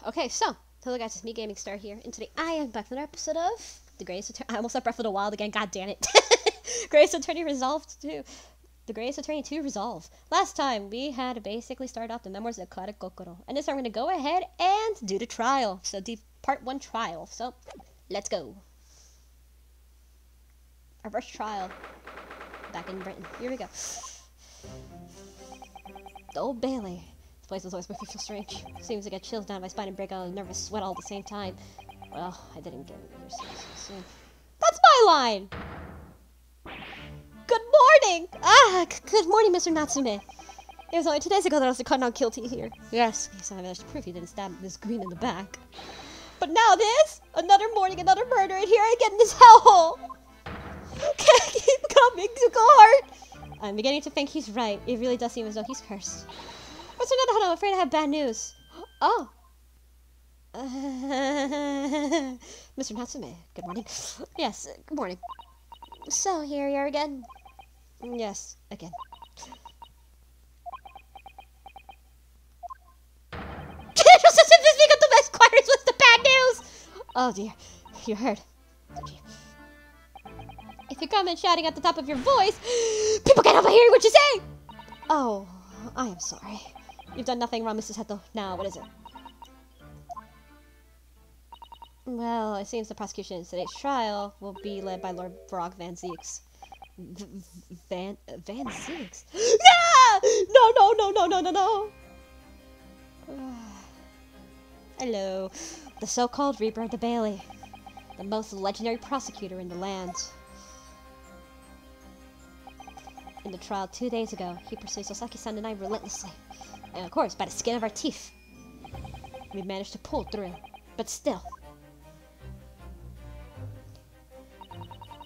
Okay, so, hello guys, it's me, Gaming Star here, and today I am back with another episode of The Greatest Attorney. I almost said Breath of the Wild again, god damn it. Greatest Attorney Resolved 2. The Greatest Attorney 2 Resolve. Last time, we had basically started off the Memoirs of Clara Kokoro, and this time we're going to go ahead and do the trial. So, the part 1 trial. So, let's go. Our first trial. Back in Britain. Here we go. The Old Bailey. This place is always making me feel strange. Seems to get chills down my spine and break out a nervous sweat all at the same time. Well, I didn't get it here so soon. That's my line! Good morning! Good morning, Mr. Natsume. It was only 2 days ago that I was declared not guilty here. Yes, I managed to prove you didn't stab Miss Green in the back. But now this! Another morning, another murder, and here I get in this hellhole! Can't keep coming to court! I'm beginning to think he's right. It really does seem as though he's cursed. Mr. Nadahano, I'm afraid I have bad news. Oh. Mr. Natsume, good morning. Yes, good morning. So, here you are again? Yes, again. Just as if this got the best choirs with the bad news! Oh dear, you heard. Did you? If you come in shouting at the top of your voice, people can't help but hear what you say! Oh, I am sorry. You've done nothing wrong, Mrs. Heto. Now, what is it? Well, it seems the prosecution in today's trial will be led by Lord Vrog Van Zieks. Van Zieks? Yeah! No! Hello. The so-called Reaper of the Bailey. The most legendary prosecutor in the land. In the trial 2 days ago, he pursued Sasaki-san and I relentlessly. And of course, by the skin of our teeth. We managed to pull through. But still.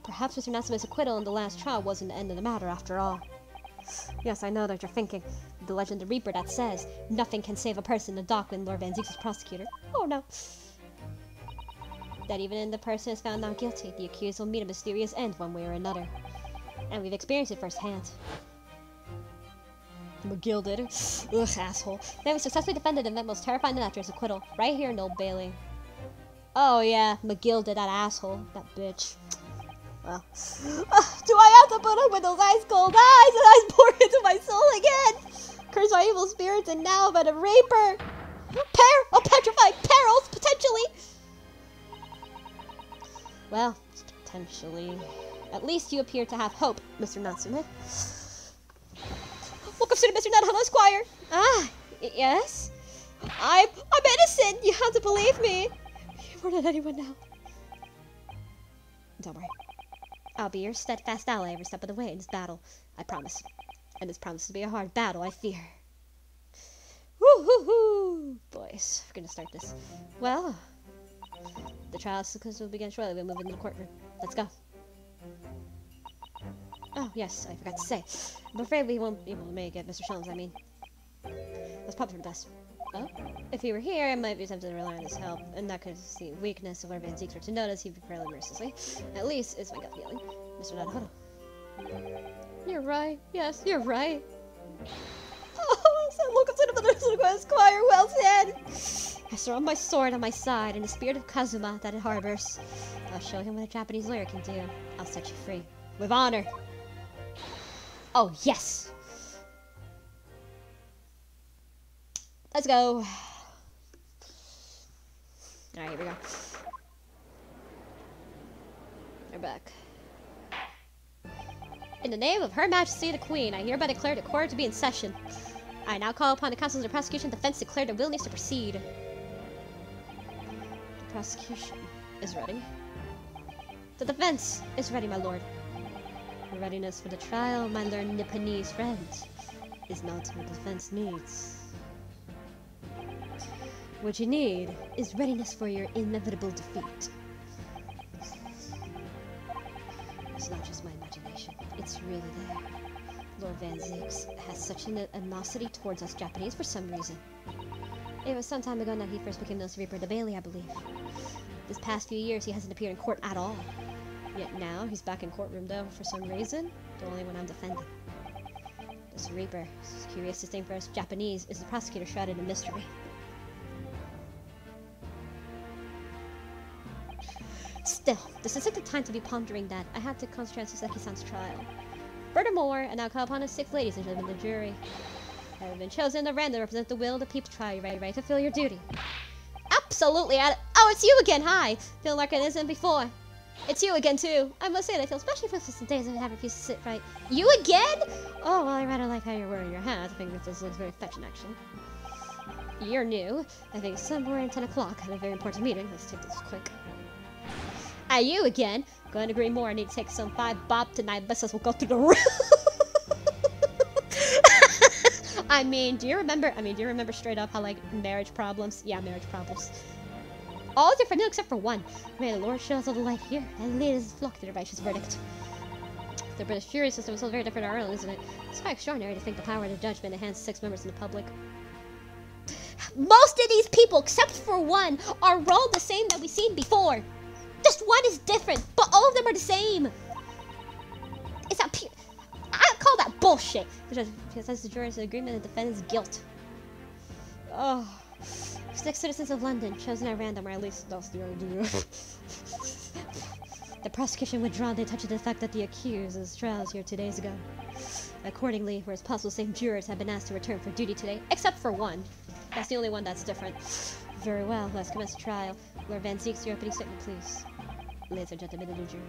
Perhaps Mr. Natsume's acquittal in the last trial wasn't the end of the matter after all. Yes, I know that you're thinking. The legend of the Reaper that says, nothing can save a person in the dock when Lord Van Zieks is prosecutor. Oh no. That even if the person is found not guilty, the accused will meet a mysterious end one way or another. And we've experienced it firsthand. McGill did it. Ugh, asshole. Then we successfully defended the event most terrifying after his acquittal, right here in Old Bailey. Oh yeah, McGill did, that asshole. That bitch. Well. Do I have to put up with those ice cold eyes and eyes pour into my soul again? Curse my evil spirits and now by the Reaper. Petrified perils, potentially. Well, potentially. At least you appear to have hope, Mr. Natsume. Welcome to Mr. Nadahano, Esquire. Ah, yes? I'm innocent. You have to believe me. More than anyone now. Don't worry. I'll be your steadfast ally every step of the way in this battle. I promise. And this promises to be a hard battle, I fear. Woo-hoo-hoo! Boys, we're gonna start this. Well, the trial will begin shortly. We'll move into the courtroom. Let's go. Oh, yes, I forgot to say. I'm afraid we won't be able to make it, Mr. Shelms, I mean. That's probably for the best. Oh? If he were here, I might be tempted to rely on his help, and that could see weakness of Lord Van Zieks were to notice, he'd be fairly mercilessly. At least, it's my gut feeling. Mr. Nadahano. You're right. Yes, you're right. Oh, so welcome to the Esquire, well said! I throw my sword on my side, and the spirit of Kazuma that it harbors. I'll show him what a Japanese lawyer can do. I'll set you free. With honor. Oh, yes! Let's go. Alright, here we go. We're back. In the name of Her Majesty the Queen, I hereby declare the court to be in session. I now call upon the counsels of the prosecution and defense to declare their willingness to proceed. The prosecution is ready. The defense is ready, my lord. The readiness for the trial, my learned Nipponese friends, is not what the defense needs. What you need is readiness for your inevitable defeat. It's not just my imagination, it's really there. Lord Van Zieks has such an animosity towards us Japanese for some reason. It was some time ago that he first became known as Reaper of the Bailey, I believe. This past few years he hasn't appeared in court at all. Yet now, he's back in courtroom though, for some reason, the only one I'm defending. This Reaper, curious disdain for us Japanese, is the prosecutor shrouded in mystery. Still, this isn't the time to be pondering that. I had to concentrate on Saseki-san's trial. Furthermore, I now call upon the 6 ladies and gentlemen of the jury. I have been chosen at random to represent the will of the people to try you right to fulfill your duty. Absolutely! Oh, it's you again! Hi! Feeling like it isn't before. It's you again, too. I must say that I feel especially for the days I have refused to sit right. You again? Oh, well, I rather like how you're wearing your hat. I think this looks very fetching, actually. You're new. I think somewhere in 10 o'clock. I have a very important meeting. Let's take this quick. You again? Couldn't agree more. I need to take some 5 bob tonight. Buses will go through the roof. I mean, do you remember straight up how, like, marriage problems? Yeah, marriage problems. All different except for one. May the Lord show us all the light here and lead us flock to the righteous verdict. The British jury system is so very different to our own, isn't it? It's quite extraordinary to think the power of the judgment in the hands of 6 members of the public. Most of these people, except for one, are all the same that we've seen before. Just one is different, but all of them are the same. Is that pure? I call that bullshit. Because that's the jury's agreement and defendant's guilt. Oh. 6 citizens of London, chosen at random, or at least that's the idea. The prosecution withdrawn. They touched the fact that the accused's trial was here 2 days ago. Accordingly, whereas possible same jurors have been asked to return for duty today, except for one. That's the only one that's different. Very well, let's commence the trial. Lord Van Zeeks, your opening statement, please. Ladies and gentlemen of the jury,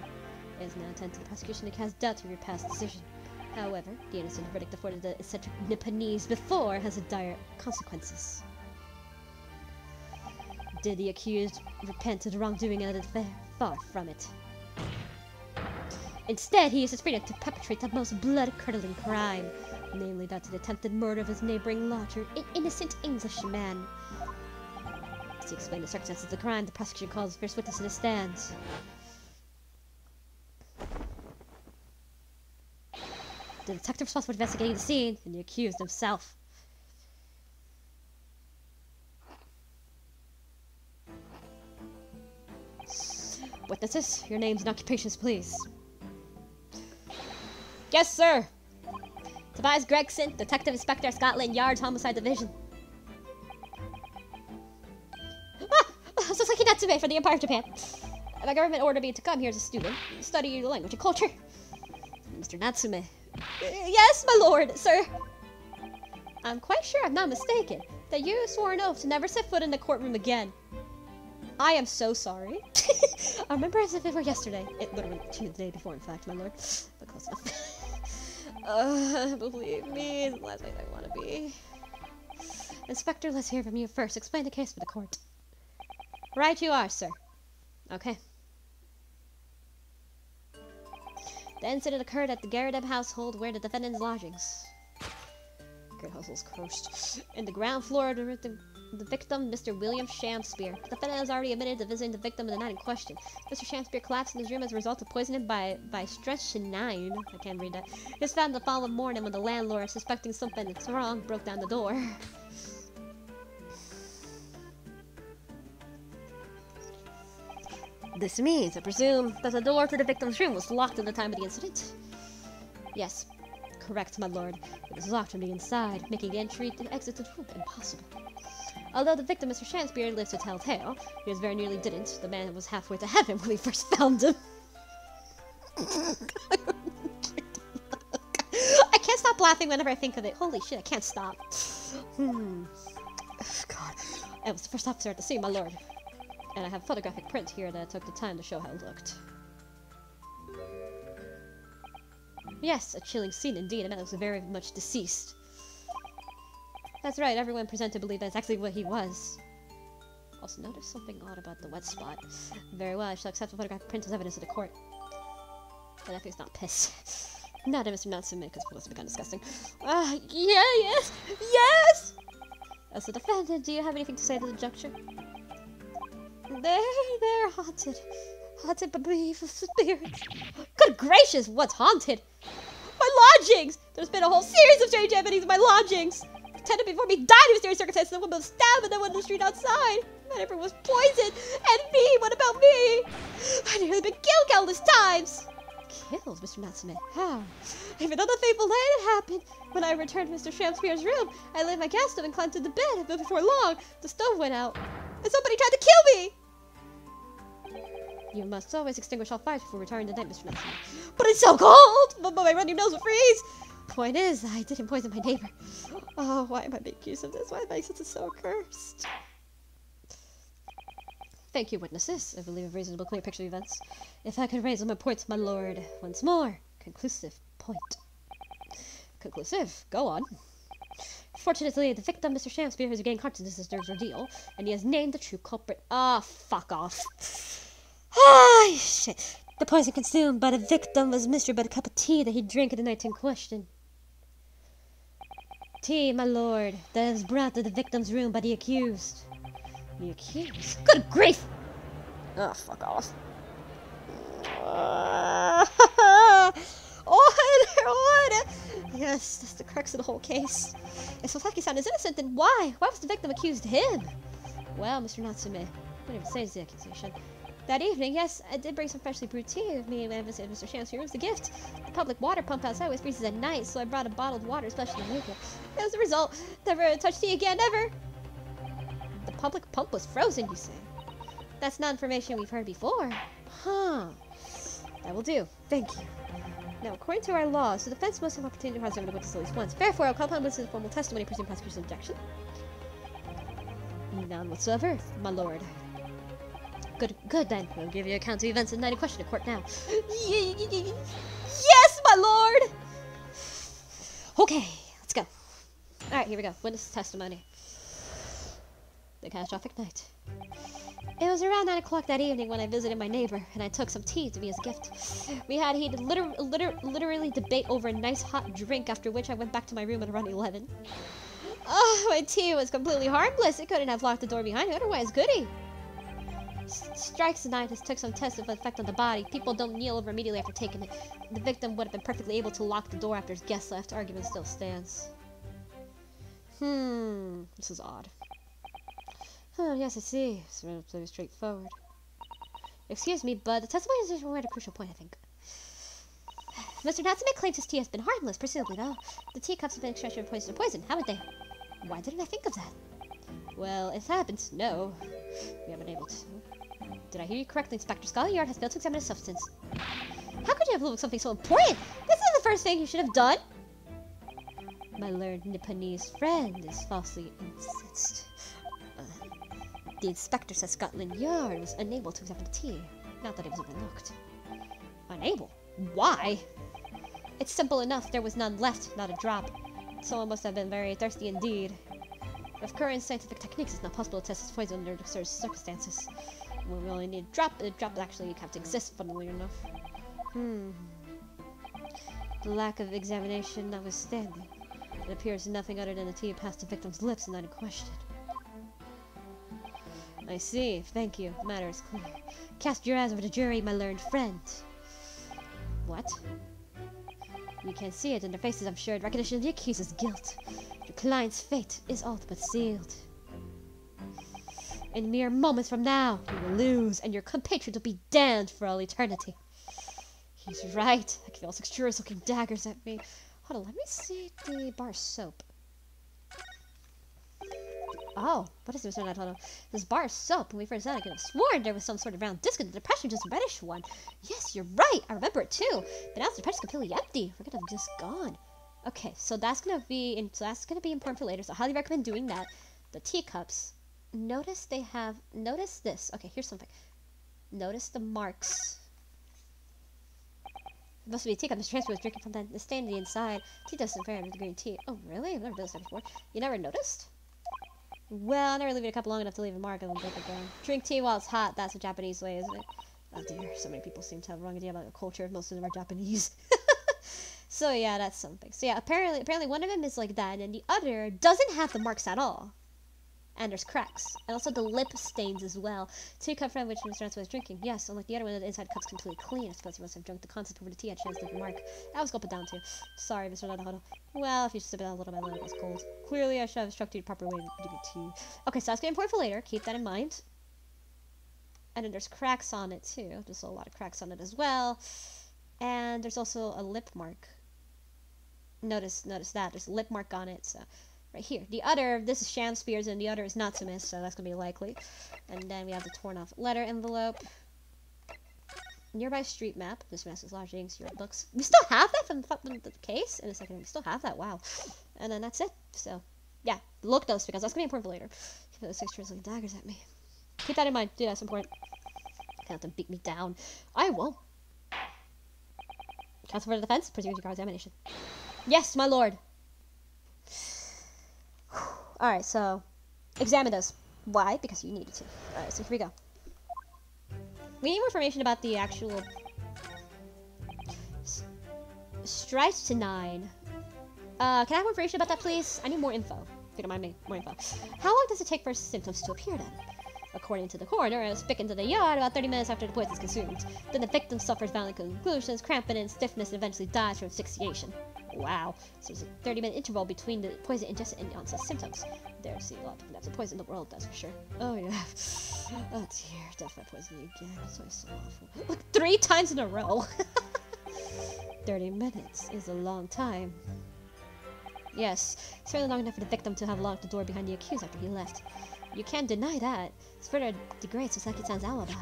it is now intended to the prosecution to cast doubt to your past decision. However, the innocent verdict afforded the eccentric Nipponese before has dire consequences. Did the accused repent of the wrongdoing of the affair? Far from it. Instead, he used his freedom to perpetrate the most blood-curdling crime, namely that of the attempted murder of his neighboring lodger, an innocent Englishman. To explain the circumstances of the crime, the prosecution calls the first witness to the stand. The detective responsible for investigating the scene, and the accused himself. Witnesses, your names and occupations, please. Yes, sir. Tobias Gregson, Detective Inspector, Scotland Yard's Homicide Division. Saseki Natsume from the Empire of Japan. My government ordered me to come here as a student, study your language and culture. Mr. Natsume. Yes, my lord, sir. I'm quite sure I'm not mistaken that you swore an oath to never set foot in the courtroom again. I am so sorry. I remember as if it were yesterday. It literally the day before, in fact, my lord. But close enough. Believe me, it's the last place I want to be. Inspector, let's hear from you first. Explain the case for the court. Right you are, sir. Okay. The incident occurred at the Garrideb household where the defendant's lodgings. Garrideb household's cursed. In the ground floor of the victim, Mr. William Shamspeare. The defendant has already admitted to visiting the victim in the night in question. Mr. Shamspeare collapsed in his room as a result of poisoning by strychnine. I can't read that. He was found the following morning when the landlord, suspecting something was wrong, broke down the door. This means, I presume, that the door to the victim's room was locked at the time of the incident? Yes, correct, my lord. It was locked from the inside, making entry to exit the room impossible. Although the victim, Mr. Shamspeare, lives to tell tale, he was very nearly didn't. The man was halfway to heaven when we first found him. I can't stop laughing whenever I think of it. Holy shit, I can't stop. God. I was the first officer at the scene, my lord. And I have a photographic print here that I took the time to show how it looked. Yes, a chilling scene indeed. A man was very much deceased. That's right, everyone present to believe that's actually what he was. Also noticed something odd about the wet spot. Very well, I shall accept the photographic print as evidence of the court. But that thing's not piss. Not Mr. Natsume, because it must have become disgusting. Yes! As the defendant, do you have anything to say to the juncture? They're haunted. Haunted by evil spirits. Good gracious, what's haunted? My lodgings! There's been a whole series of strange happenings in my lodgings. The tenant before me died in mysterious circumstances. The woman was stabbed and then went in the street outside. My neighbor was poisoned. And me, what about me? I nearly been killed countless times. Killed, Mr. Natsume? How? Even on the fateful night it happened. When I returned to Mr. Shamspeare's room, I lit my gas stove and climbed to the bed. But before long, the stove went out. And somebody tried to kill me! You must always extinguish all fires before retiring tonight, Mr. Nelson. But it's so cold! My runny nose will freeze! Point is, I didn't poison my neighbor. Oh, why am I making use of this? Why am I so cursed? Thank you, witnesses. I believe a reasonable, clear picture of events. If I could raise my points, my lord, once more. Conclusive point. Conclusive? Go on. Fortunately, the victim, Mr. Shamspear, has regained consciousness during his ordeal, and he has named the true culprit. Ah, fuck off. Ah, shit. The poison consumed by the victim was mixtured by the cup of tea that he drank in the night in question. Tea, my lord, that was brought to the victim's room by the accused. The accused? Good grief! Oh, fuck off. Order! Yes, that's the crux of the whole case. If Sasaki-san is innocent, then why? Why was the victim accused him? Well, Mr. Natsume, what even says the accusation? That evening, yes, I did bring some freshly brewed tea with me when I visited Mr. Shamspear. It was a gift. The public water pump outside always freezes at night, so I brought a bottled water especially to make it. As a result, never touched tea again, ever! The public pump was frozen, you say? That's not information we've heard before. Huh. That will do. Thank you. Now, according to our laws, the defense must have opportunity to cross-examine the witness at least once. Therefore, I'll call upon witnesses formal testimony pursuing prosecution's objection. None whatsoever, my lord. Good then. We'll give you an account of the events of the night in question in court now. Yes, my lord! Okay, let's go. Alright, here we go. Witness testimony. The catastrophic night. It was around 9 o'clock that evening when I visited my neighbor, and I took some tea to me as a gift. We had a heated, literally debate over a nice hot drink, after which I went back to my room at around 11. Oh, my tea was completely harmless. It couldn't have locked the door behind me, otherwise goody. Strikes tonight has took some tests of effect on the body. People don't kneel over immediately after taking it. The victim would have been perfectly able to lock the door after his guest left. Argument still stands. This is odd. Oh, yes, I see. It's relatively straightforward. Excuse me, but the testimony is at a crucial point, I think. Mr. Natsume claims his tea has been harmless, presumably, though. The teacups have been extracted from poison, haven't they? Why didn't I think of that? Well, it happens. No. We haven't been able to. Did I hear you correctly? Inspector Schollyard has failed to examine the substance. How could you have overlooked something so important? This is the first thing you should have done. My learned Nipponese friend is falsely incensed. The inspector says Scotland Yard was unable to examine the tea. Not that it was overlooked. Unable? Why? It's simple enough. There was none left, not a drop. Someone must have been very thirsty indeed. With current scientific techniques, it's not possible to test this poison under certain circumstances. When we only need a drop actually have to exist, funnily enough. The lack of examination notwithstanding, it appears nothing other than the tea passed the victim's lips and not in question. I see. Thank you. The matter is clear. Cast your eyes over the jury, my learned friend. What? You can see it in their faces, I'm sure. Recognition of the accuser's guilt. Your client's fate is all but sealed. In mere moments from now, you will lose, and your compatriot will be damned for all eternity. He's right. I can feel 6 jurors looking daggers at me. Hold on, let me see the bar soap. Oh, what is this? Hold on. This bar of soap, when we first saw it, I could have sworn there was some sort of round disc in the depression, just a reddish one. Yes, you're right. I remember it too. But now the depression's completely empty. Forget I'm just gone. Okay, so that's gonna be important for later. So I highly recommend doing that. The teacups. Notice they have. Notice this. Okay, here's something. Notice the marks. It must be a teacup. Mr. Transfer was drinking from the stand on the inside. Tea doesn't vary with the green tea. Oh, really? I've never noticed that before. You never noticed? Well, I never leave it a cup long enough to leave a mark and then break it down. Drink tea while it's hot. That's a Japanese way, isn't it? Oh dear, so many people seem to have a wrong idea about the culture. Most of them are Japanese. So yeah, that's something. So yeah, apparently one of them is like that, and the other doesn't have the marks at all. And there's cracks. And also the lip stains as well. Teacup from which Mr. Ransom was drinking. Yes, unlike the other one, the inside cup's completely clean. I suppose he must have drunk the contents before the tea had a chance to leave a mark. I was gulping down too. Sorry, Mr. Nadahodo. Well, if you sip it out a little bit, it was cold. Clearly, I should have instructed you the proper way to do tea. Okay, so that's going to be important for later. Keep that in mind. And then there's cracks on it too. There's a lot of cracks on it as well. And there's also a lip mark. Notice that. There's a lip mark on it, so... Right here. The other, this is Shamspear's, and the other is Natsume's, so that's going to be likely. And then we have the torn off letter envelope. Nearby street map. This mask is lodgings. Your books. We still have that from the case? In a second, we still have that. Wow. And then that's it. So, yeah. Look those, because that's going to be important for later. Keep those 6 translating daggers at me. Keep that in mind. Dude, that's important. Can't let them beat me down. I won't. Counsel for the defense. Proceed with your examination. Yes, my lord. Alright, so. Examine those. Why? Because you needed to. Alright, so here we go. We need more information about the actual strike to 9. Can I have more information about that, please? I need more info. If you don't mind me, more info. How long does it take for symptoms to appear then? According to the coroner, it was picked into the yard about 30 minutes after the poison is consumed. Then the victim suffers violent convulsions, cramping and stiffness, and eventually dies from asphyxiation. Wow. So there's a 30-minute interval between the poison ingestion and the onset symptoms. There's a lot of different types of poison in the world, that's for sure. Oh, yeah. Oh, dear. Death by poisoning again. It's always so awful. Look, 3 times in a row. 30 minutes is a long time. Yes, certainly long enough for the victim to have locked the door behind the accused after he left. You can't deny that. This further degrades Sasaki-san's alibi.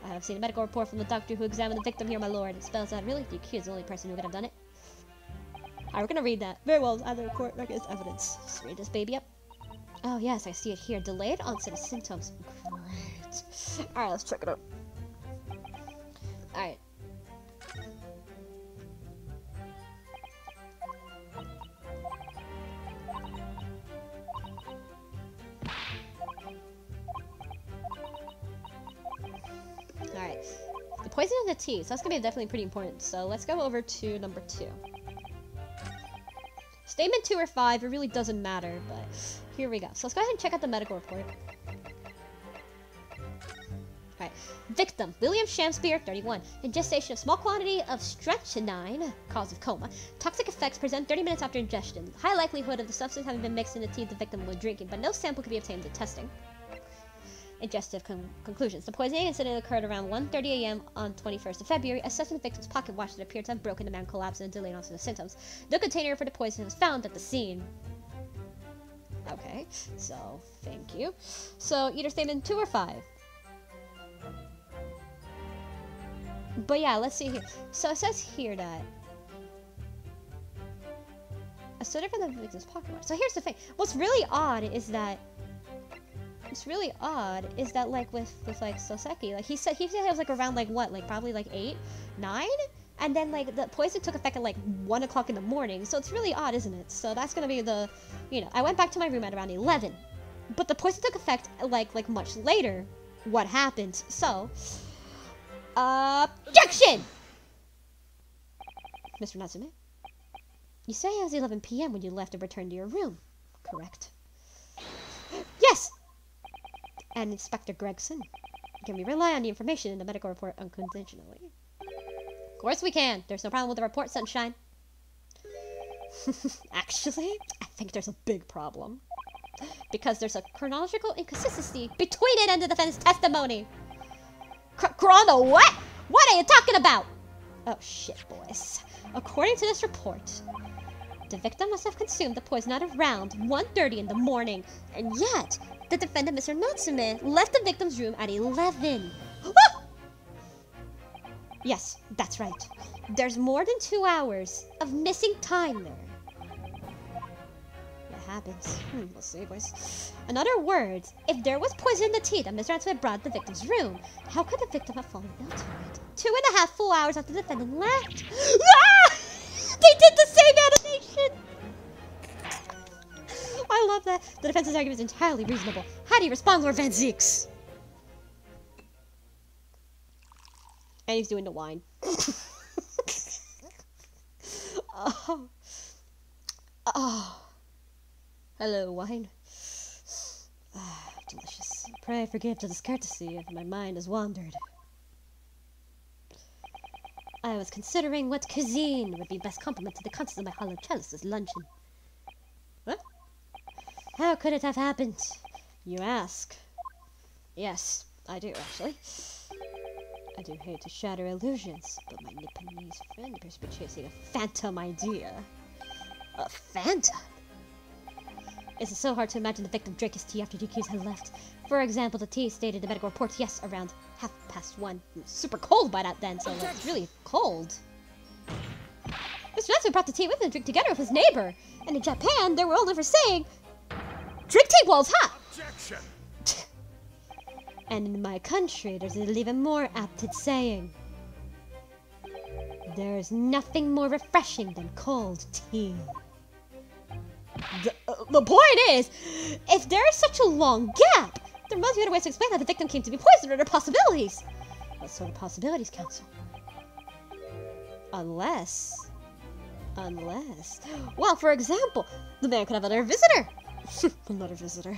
I have seen a medical report from the doctor who examined the victim here, my lord. It spells out really the accused is the only person who could have done it. Alright, we're gonna read that. Very well, either court record is evidence. Just read this baby up. Oh yes, I see it here. Delayed onset of symptoms. Great. Alright, let's check it out. Alright. Alright. The poison in the tea. So that's gonna be definitely pretty important. So let's go over to number 2. Statement 2 or 5, it really doesn't matter, but here we go. So let's go ahead and check out the medical report. Alright. Victim, William Shamspeare, 31. Ingestion of small quantity of strychnine, cause of coma. Toxic effects present 30 minutes after ingestion. High likelihood of the substance having been mixed in the tea the victim was drinking, but no sample could be obtained in testing. Ingestive conclusions. The poisoning incident occurred around 1:30 a.m. on 21st of February. Assessing the victim's pocket watch, it appeared to have broken. The man collapsed and delayed onset of symptoms. No container for the poison was found at the scene. Okay, so thank you. So either statement 2 or 5. But yeah, let's see here. So it says here that a soda from the victim's pocket watch. So here's the thing. What's really odd is that like with like Soseki, like he said it was like around like what, like probably like 8, 9, and then like the poison took effect at like 1 o'clock in the morning. So it's really odd, isn't it? So that's gonna be the, you know, I went back to my room at around 11, but the poison took effect like much later. What happened? So, objection, Mr. Natsume. You say it was 11 p.m. when you left and returned to your room, correct? Yes. And Inspector Gregson, can we rely on the information in the medical report unconditionally? Of course we can. There's no problem with the report, Sunshine. Actually, I think there's a big problem. Because there's a chronological inconsistency between it and the defendant's testimony. Chrono what? What are you talking about? Oh shit, boys. According to this report, the victim must have consumed the poison at around 1:30 in the morning, and yet the defendant, Mr. Natsume, left the victim's room at 11. Yes, that's right. There's more than 2 hours of missing time there. What happens? We'll see, boys. In other words, if there was poison in the tea that Mr. Natsume brought to the victim's room, how could the victim have fallen ill to it? 2.5 full hours after the defendant left. Ah! They did the same animation! I love that. The defense's argument is entirely reasonable. How do you respond, Lord Van Zeeks? And he's doing the wine. Oh. Oh. Hello, wine. Ah, delicious. Pray forgive the discourtesy if my mind has wandered. I was considering what cuisine would be best complement to the contents of my hollow chalice's luncheon. What? How could it have happened? You ask. Yes, I do, actually. I do hate to shatter illusions, but my Nipponese friend appears to be chasing a phantom idea. A phantom? It's so hard to imagine the victim drank his tea after the accused had left. For example, the tea stated in the medical reports, yes, around 1:30. It was super cold by that then, so like, it's really cold. Mr. Natsume brought the tea with him to drink together with his neighbor. And in Japan, they were all known for saying, drink tea while it's hot! Objection! And in my country, there's an even more apt saying. There's nothing more refreshing than cold tea. The point is, if there's such a long gap, there must be other ways to explain how the victim came to be poisoned or other possibilities. What sort of possibilities, Counsel? Unless... Well, for example, the man could have another visitor. Another visitor.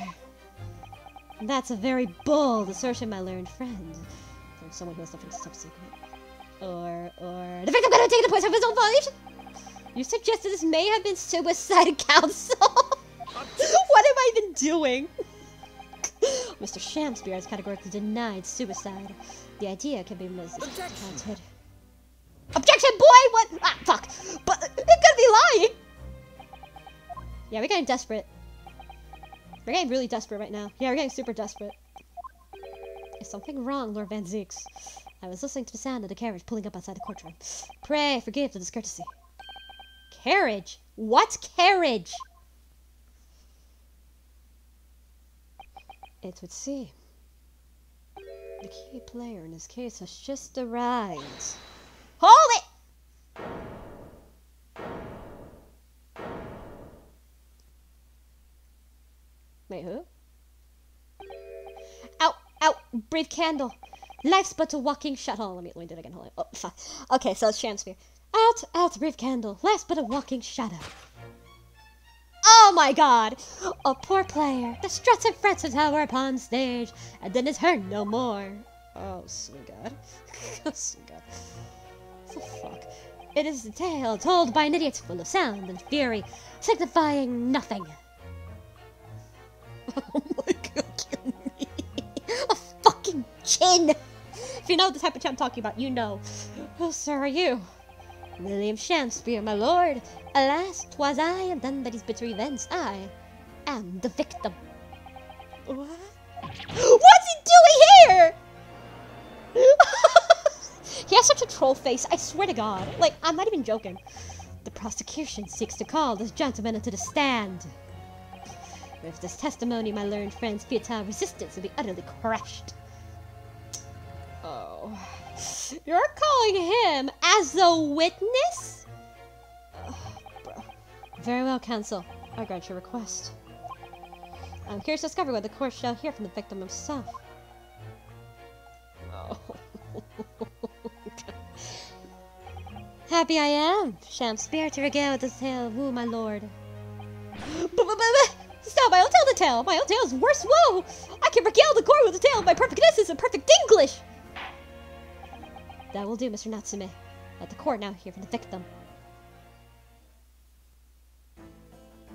That's a very bold assertion, my learned friend. From someone who has something top secret. Or... The victim could have taken the poison of his own violation? You suggested this may have been suicide, Counsel? What am I even doing? Mr. Shamspear has categorically denied suicide. The idea can be miscounted. Objection, boy! What? Ah, fuck! But it could be lying! Yeah, we're getting desperate. We're getting really desperate right now. Yeah, we're getting super desperate. Is something wrong, Lord Van Zeeks? I was listening to the sound of the carriage pulling up outside the courtroom. Pray forgive the discourtesy. Carriage? What carriage? It would seem the key player in this case has just arrived. Hold it! Wait, who? Out, out, brief candle. Life's but a walking shadow. Hold on, let me do it again. Hold on. Oh, fuck. Okay, so it's Shamspear. Out, out, brief candle. Life's but a walking shadow. Oh my god! A poor player that struts and frets his tower upon stage, and then is heard no more. Oh, sweet god. Oh, sweet god. What the fuck? It is a tale told by an idiot full of sound and fury, signifying nothing. Oh my god, kill me. A fucking chin! If you know the type of chin I'm talking about, you know. Who, sir, are you? William Shamspear, my lord. Alas, 'twas I, and done by these bitter events, I am the victim. What? What's he doing here? He has such a troll face, I swear to God. Like, I'm not even joking. The prosecution seeks to call this gentleman into the stand. With this testimony, my learned friend's futile resistance will be utterly crushed. Oh. You're calling him as a witness? Very well, counsel. I grant your request. I'm curious to discover what the court shall hear from the victim himself. Oh. Happy I am, Shamspear, to regale the tale of woo, my lord. Stop, I don't tell the tale. My own tale is worse woe. I can regale the court with the tale of my perfect innocence and perfect English. That will do, Mr. Natsume. Let the court now hear from the victim.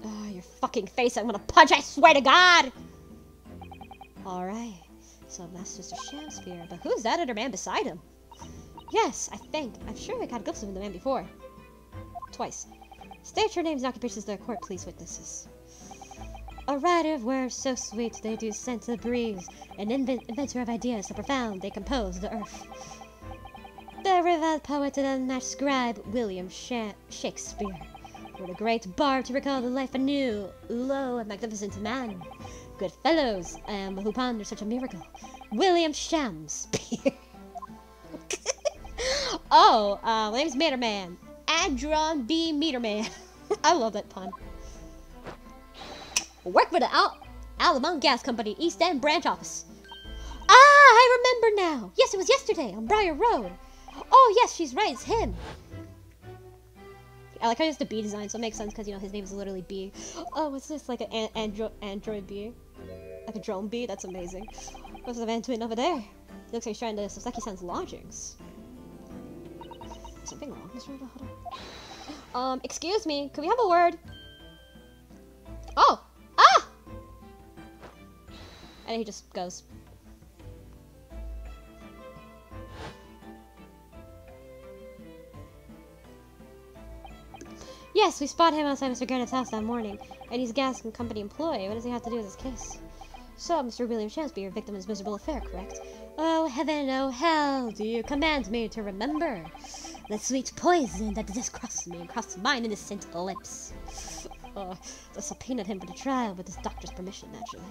Ah, your fucking face, I'm gonna punch, I swear to God! Alright, so Master Shamspear, but who's that other man beside him? Yes, I think. I'm sure I got a glimpse of the man before. Twice. State your names and occupations to the court, please, witnesses. A writer of words so sweet they do scent the breeze, an inventor of ideas so profound they compose the earth. The revered poet and unmatched scribe, William Shakespeare, wrote a great bard to recall the life anew, lo, a magnificent man. Good fellows, I am who ponder such a miracle. William Shamspear. Oh, my name's Meterman. Adron B. Meterman. I love that pun. Work for the Alabama Gas Company East End branch office. Ah, I remember now. Yes, it was yesterday on Briar Road. Oh, yes, she's right. It's him. I like how he has the B design, so it makes sense because, you know, his name is literally B. Oh, what's this? Like an android B? Like a drone B? That's amazing. What's the van twin over there? He looks like he's trying to Soseki-san's lodgings. Something wrong, Mr. Hold on. Excuse me. Could we have a word? Oh! Ah! And he just goes. Yes, we spotted him outside Mr. Garnett's house that morning, and he's a gas and company employee. What does he have to do with this case? So, Mr. William Shansby, your victim in this miserable affair, correct? Oh, heaven, oh, hell, do you command me to remember the sweet poison that did cross me and crossed mine innocent lips? I subpoenaed him for the trial with his doctor's permission, naturally.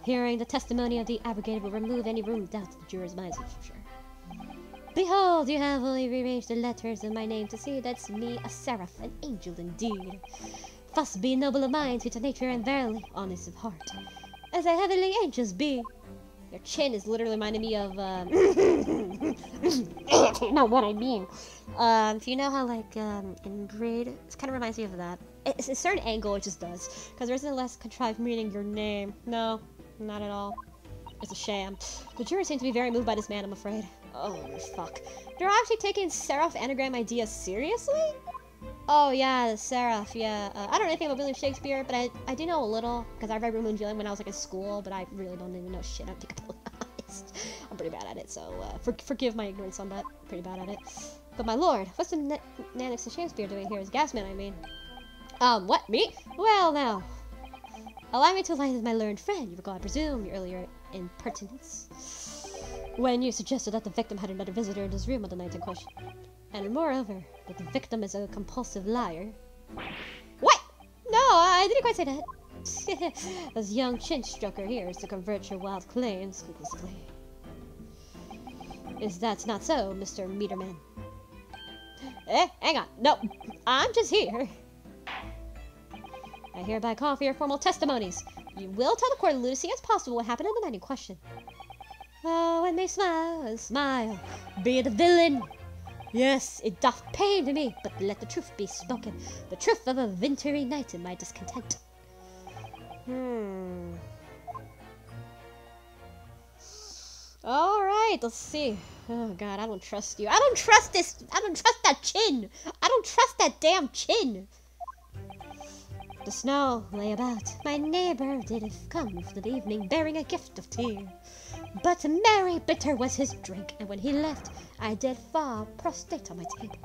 Hearing the testimony of the abrogated will remove any room of doubt in the jurors' minds, I'm sure. Behold, you have only rearranged the letters in my name to see that's me, a seraph, an angel indeed. Thus be noble of mind, sweet of nature, and verily honest of heart, as our heavenly angels be. Your chin is literally reminding me of, you know what I mean. Do you know how, like, in Breed, it kind of reminds me of that. It's a certain angle, it just does. Because there isn't a less contrived meaning your name. No, not at all. It's a sham. The jurors seem to be very moved by this man, I'm afraid. Oh, fuck. They're actually taking Seraph anagram ideas seriously? Oh, yeah, the Seraph, yeah. I don't know anything about William Shakespeare, but I do know a little, because I read Romeo and Juliet when I was, like, in school, but I really don't even know shit. I'm totally honest. I'm pretty bad at it, so, forgive my ignorance on that. I'm pretty bad at it. But my lord, what's the Nanix of Shakespeare doing here? As Gasman, I mean. What, me? Well, now. Allow me to enlighten my learned friend. You recall, I presume, your earlier impertinence when you suggested that the victim had another visitor in his room on the night in question. And moreover, that the victim is a compulsive liar. What? No, I didn't quite say that. This young chin stroker here is to convert your wild claims conclusively. Is that not so, Mr. Meterman? Hang on. No, I'm just here. I hereby call for your formal testimonies. You will tell the court Lucy as possible what happened in the night in question. Oh, and may smile and smile, be the villain. Yes, it doth pain to me, but let the truth be spoken. The truth of a wintry night in my discontent. Alright, let's see. Oh god, I don't trust you. I don't trust this. I don't trust that chin. I don't trust that damn chin. The snow lay about. My neighbor did come for the evening, bearing a gift of tea. But merry bitter was his drink, and when he left, I did fall prostrate on my table.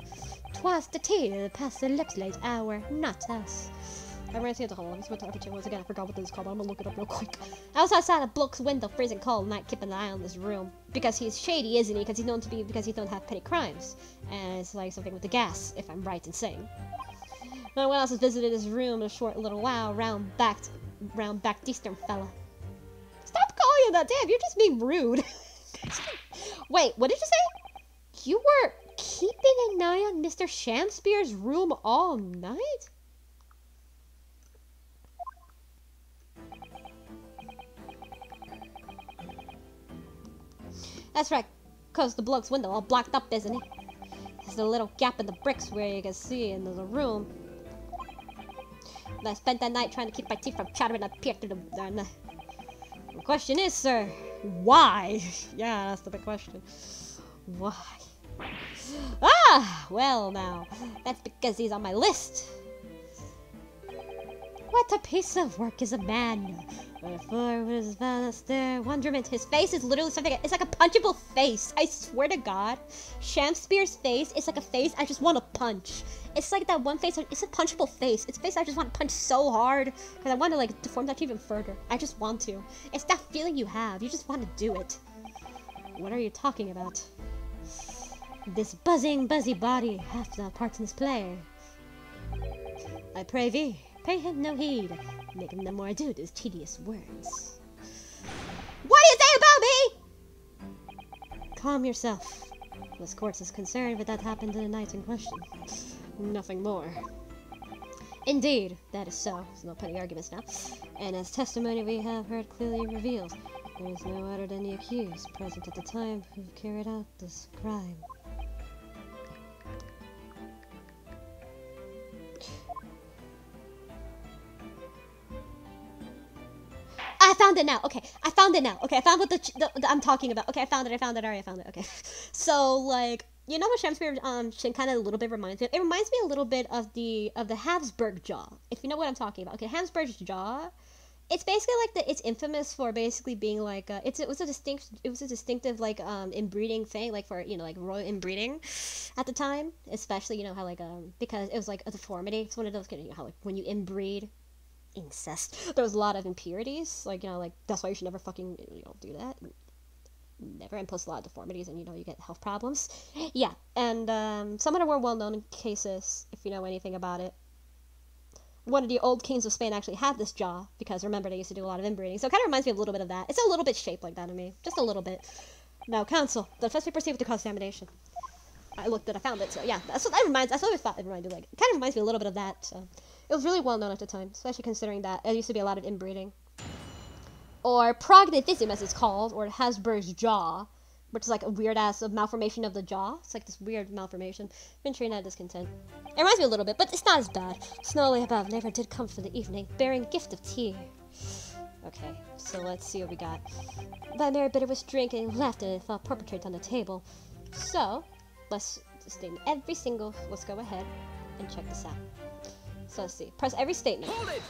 'Twas the tea that passed the lips late hour, not us. I ran to the hall. Let me switch to once again. I forgot what this is called, but I'm gonna look it up real quick. I was outside of Bloke's window, freezing cold, night, keeping an eye on this room. Because he's shady, isn't he? Because he's known to be, because he don't have petty crimes. And it's like something with the gas, if I'm right in saying. No one else has visited his room in a short little while, round-backed Eastern fella. Stop calling him that, damn, you're just being rude. Wait, what did you say? You were keeping an eye on Mr. Shakespeare's room all night? That's right, cause the bloke's window all blocked up, isn't it? There's a little gap in the bricks where you can see into the room. And I spent that night trying to keep my teeth from chattering and I peered through the question is, sir, why? Yeah, that's the big question. Why? Ah, well now, that's because he's on my list. What a piece of work is a man. Wherefore was there wonderment. His face is literally something, it's like a punchable face. I swear to God. Shakespeare's face is like a face I just want to punch. It's like that one face, it's a punchable face. It's a face I just want to punch so hard. Because I want to like deform that even further. I just want to. It's that feeling you have. You just want to do it. What are you talking about? This buzzing, buzzy body hath no part in this play. I pray thee, pay him no heed, making no more ado to his tedious words. What do you say about me? Calm yourself. This court is concerned with that happened in the night in question. Nothing more. Indeed, that is so. There's no petty arguments now. And as testimony we have heard clearly reveals, there is no other than the accused present at the time who carried out this crime. I found it now. Okay, I found it now. Okay, I found what the I'm talking about. Okay, I found it. Already found it. Okay, so like, you know what Shakespeare kind of a little bit reminds me of? It reminds me a little bit of the Habsburg jaw. If you know what I'm talking about. Okay, Habsburg's jaw It's basically like it's infamous for basically being like it was a distinctive like inbreeding thing, like for like royal inbreeding at the time, especially how like because it was like a deformity. It's one of those how like when you inbreed incest, there was a lot of impurities, like like that's why you should never fucking do that. Never, and plus a lot of deformities, and you get health problems. Yeah, and some of the more well-known cases, if you know anything about it. One of the old kings of Spain actually had this jaw, because remember they used to do a lot of inbreeding, so it kind of reminds me a little bit of that. It's a little bit shaped like that to me, just a little bit. Now, council, the first we proceed with the cross-examination. I looked and I found it, so yeah, that's what I always thought it reminded me, like, it kind of reminds me a little bit of that, so. It was really well-known at the time, especially considering that there used to be a lot of inbreeding. Or prognathism, as it's called, or Hasburg's jaw, which is like a weird-ass malformation of the jaw. It's like this weird malformation. Been trained out of discontent. It reminds me a little bit, but it's not as bad. Snowy above never did come for the evening, bearing gift of tea. Okay, so let's see what we got. By Mary Bitter was drinking, left and fell perpetrated on the table. So, let's state every single, let's go ahead and check this out. So let's see, press every statement. Hold it!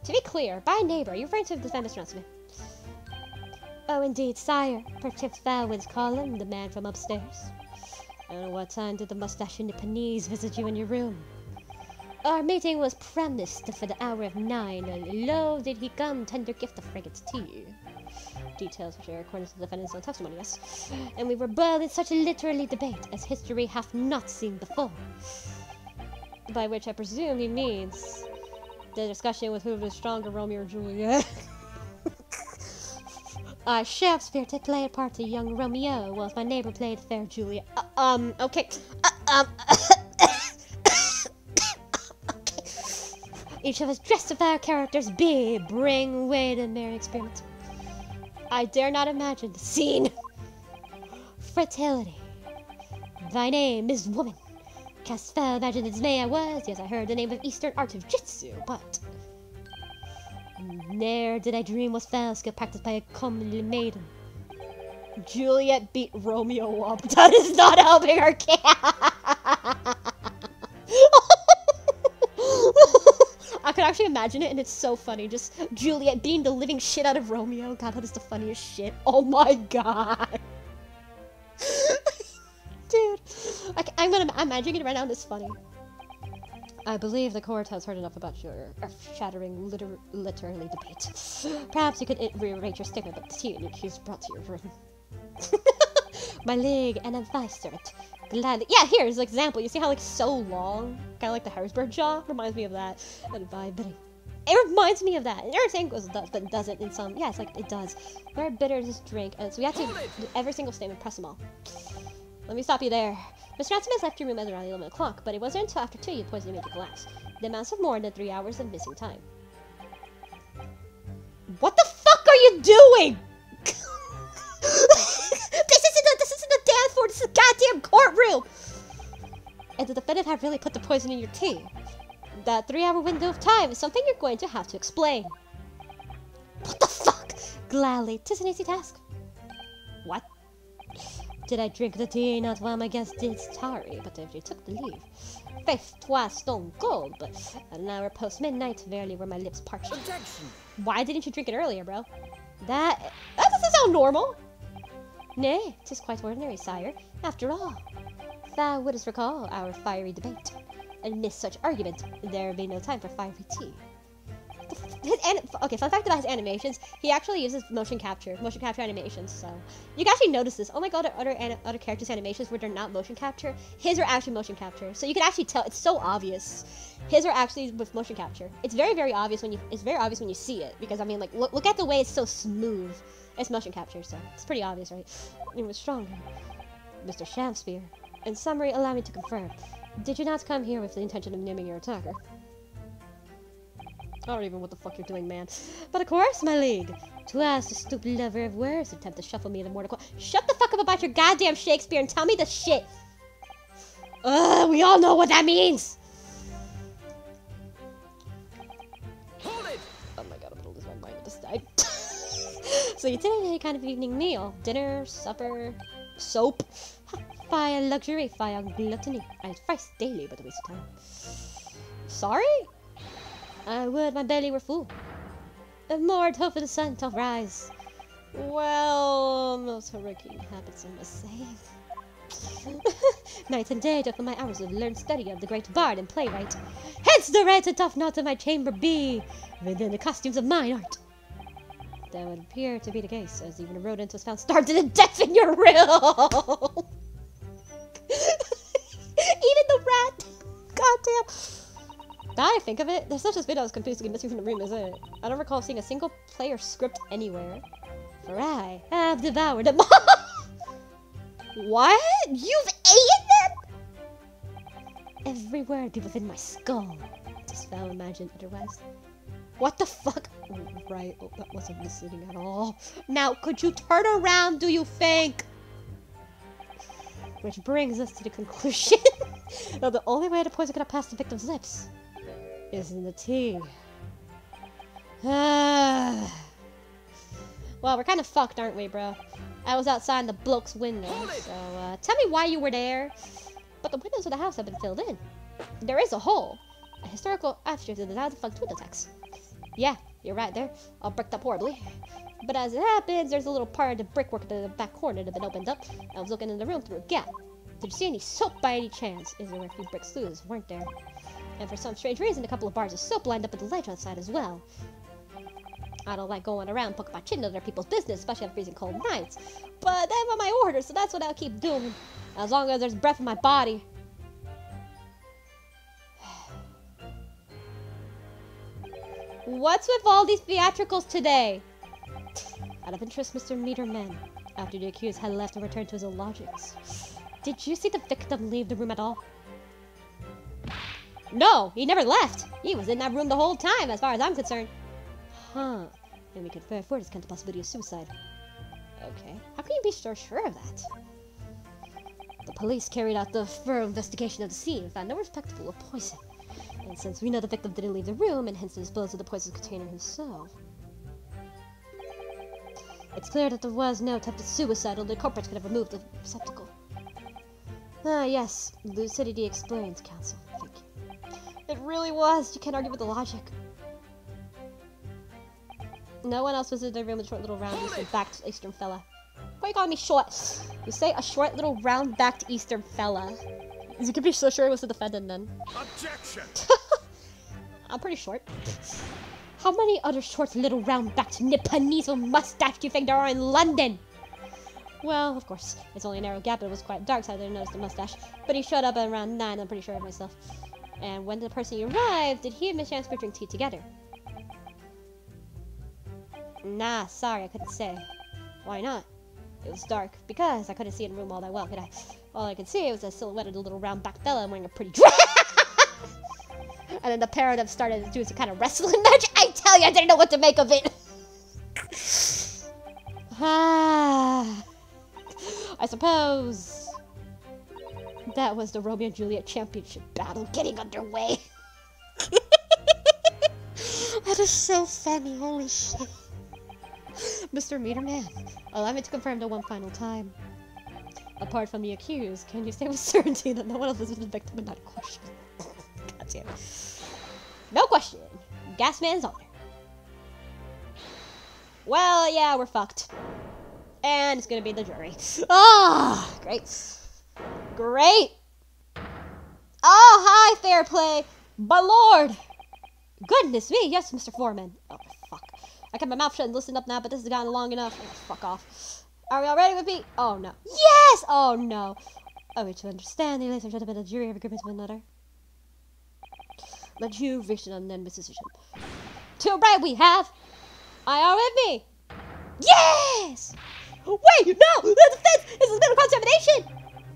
To be clear, by neighbor, you're referring to the famous announcement. Oh, indeed, sire. Perhaps thou wouldst call him, the man from upstairs. And what time did the mustache Nipponese visit you in your room? Our meeting was premised for the hour of 9, and lo did he come, tender gift of fragrance tea. Details which are according to the defendant's own testimony, yes. And we were boiled in such a literary debate as history hath not seen before. By which I presume he means the discussion with who was stronger, Romeo or Juliet. Shakespeare to play a part to young Romeo, whilst my neighbor played fair Juliet. Okay. Each of us dressed of our characters be, bring way to merry experiment. I dare not imagine the scene. Fertility. Thy name is woman. Cast spell, imagine the dismay I was. Yes, I heard the name of Eastern art of Jitsu, but ne'er did I dream was foul skill practiced by a comely maiden. Juliet beat Romeo up. That is not helping her case. I could actually imagine it, and it's so funny. Just Juliet beating the living shit out of Romeo. God, that is the funniest shit. Oh my god. Dude, I'm imagining it right now, and it's funny. I believe the court has heard enough about your earth-shattering literally debate. Perhaps you could rearrange your statement about the tea and accused brought to your room. My leg and a vice servant. Gladly. Yeah, here's an example. You see how like so long, kind of like the Harrisburg jaw, reminds me of that. And bitter. It reminds me of that. And everything does, but it doesn't in some. Yeah, it's like it does. Very bitter is this drink, and so we have to do every single statement, press them all. Let me stop you there. Mr. Natsumas left your room at around 11 o'clock, but it wasn't until after 2 you poisoned him into glass. The amounts of more than 3 hours of missing time. What the fuck are you doing? This isn't a dance floor, this is a goddamn courtroom! And the defendant have really put the poison in your tea. That 3-hour window of time is something you're going to have to explain. What the fuck? Gladly, 'tis an easy task. What? Did I drink the tea not while my guest did tarry, but if you took the leave? Faith, 'twas stone cold, but an hour post midnight, verily were my lips parched. Objection! Why didn't you drink it earlier, bro? That doesn't sound normal. Nay, 'tis quite ordinary, sire. After all, thou wouldst recall our fiery debate, and miss such argument, there would be no time for fiery tea. Okay, fun fact about his animations, he actually uses motion capture animations, so you can actually notice this. Oh my god, other characters' animations where they're not motion capture, his are actually motion capture, so you can actually tell. It's so obvious. His are actually with motion capture. It's very, very obvious when you see it, because I mean, like, look at the way it's so smooth. It's motion capture, so it's pretty obvious, right? It was stronger, Mr. Shakespeare. In summary, allow me to confirm: did you not come here with the intention of naming your attacker? I don't even know what the fuck you're doing, man. But of course, my league. 'Twas the stupid lover of words attempt to shuffle me in the mortal coil. Shut the fuck up about your goddamn Shakespeare and tell me the shit. We all know what that means. Hold it! Oh my god, I'm gonna lose my mind with this guy. So you didn't any kind of evening meal? Dinner, supper, soap? Fire luxury, fire gluttony. I fight daily, but a waste of time. Sorry? I would my belly were full. If more hope for the sun to rise. Well, most hurricane habits I must say. Night and day doth my hours of learned study of the great bard and playwright. Hence the right and tough knot of my chamber be within the costumes of mine art. That would appear to be the case, as even a rodent was found starved to death in your rill. Eating the rat. Goddamn. Now I think of it, there's such a bit I was confused to get missing from the room, isn't it? I don't recall seeing a single player script anywhere. For I have devoured them all. What? You've eaten them? Every word be within my skull. Just foul imagine otherwise. What the fuck? Oh, right. Oh, that wasn't listening at all. Now, could you turn around, do you think? Which brings us to the conclusion that the only way the poison could have passed the victim's lips is in the tea. Well, we're kind of fucked, aren't we, bro? I was outside the bloke's window, so tell me why you were there. But the windows of the house have been filled in. There is a hole. A historical after the defunct window tax. Yeah, you're right there. All bricked up horribly. But as it happens, there's a little part of the brickwork in the back corner that had been opened up. I was looking in the room through a gap. Did you see any soap by any chance? Is there a few bricks loose, weren't there? And for some strange reason, a couple of bars of soap lined up at the ledge outside as well. I don't like going around poking my chin into other people's business, especially on freezing cold nights. But they have my orders, so that's what I'll keep doing. As long as there's breath in my body. What's with all these theatricals today? Out of interest, Mr. Meterman, after the accused had left and returned to his own lodgings. Did you see the victim leave the room at all? No, he never left. He was in that room the whole time, as far as I'm concerned. Huh. And we could therefore discount the possibility of suicide. Okay. How can you be so sure of that? The police carried out the thorough investigation of the scene and found no respectable of poison. And since we know the victim didn't leave the room and hence disposed of the poison container himself, it's clear that there was no attempted suicide, although the culprits could have removed the receptacle. Ah, yes. Lucidity explains, counsel. Thank you. It really was. You can't argue with the logic. No one else was in the room with a short little round-backed Eastern fella. Why are you calling me short? You say a short little round-backed Eastern fella. You could be so sure it was the defendant then. Objection! I'm pretty short. How many other short little round-backed Nipponese with mustache do you think there are in London? Well, of course, it's only a narrow gap, but it was quite dark, so I didn't notice the mustache. But he showed up at around 9, I'm pretty sure of myself. And when the person arrived, did he and Miss Jasper drink tea together? Nah, sorry, I couldn't say. Why not? It was dark, because I couldn't see in the room all that well, could I? All I could see was a silhouette of the little round-backed fella wearing a pretty dress. And then the pair of them started doing some kind of wrestling match. I tell you, I didn't know what to make of it. I suppose that was the Romeo and Juliet championship battle getting underway. That is so funny, holy shit. Mr. Meterman, allow me to confirm the one final time. Apart from the accused, can you say with certainty that no one else was the victim and not a question? God damn it. No question. Gasman's on there. Well, yeah, we're fucked. And it's gonna be the jury. Ah, great. Great. Oh, hi, fair play. My lord. Goodness me, yes, Mr. Foreman. Oh, fuck. I kept my mouth shut and listened up now, but this has gotten long enough. Oh, fuck off. Are we all ready with me? Oh, no. Yes! Oh, no. Oh, wait, to understand, ladies and gentlemen, the jury have agreement to another. Let you reach an unanimous decision. To right we have. I are with me. Yes! Wait, no! The defense! This is mental contamination!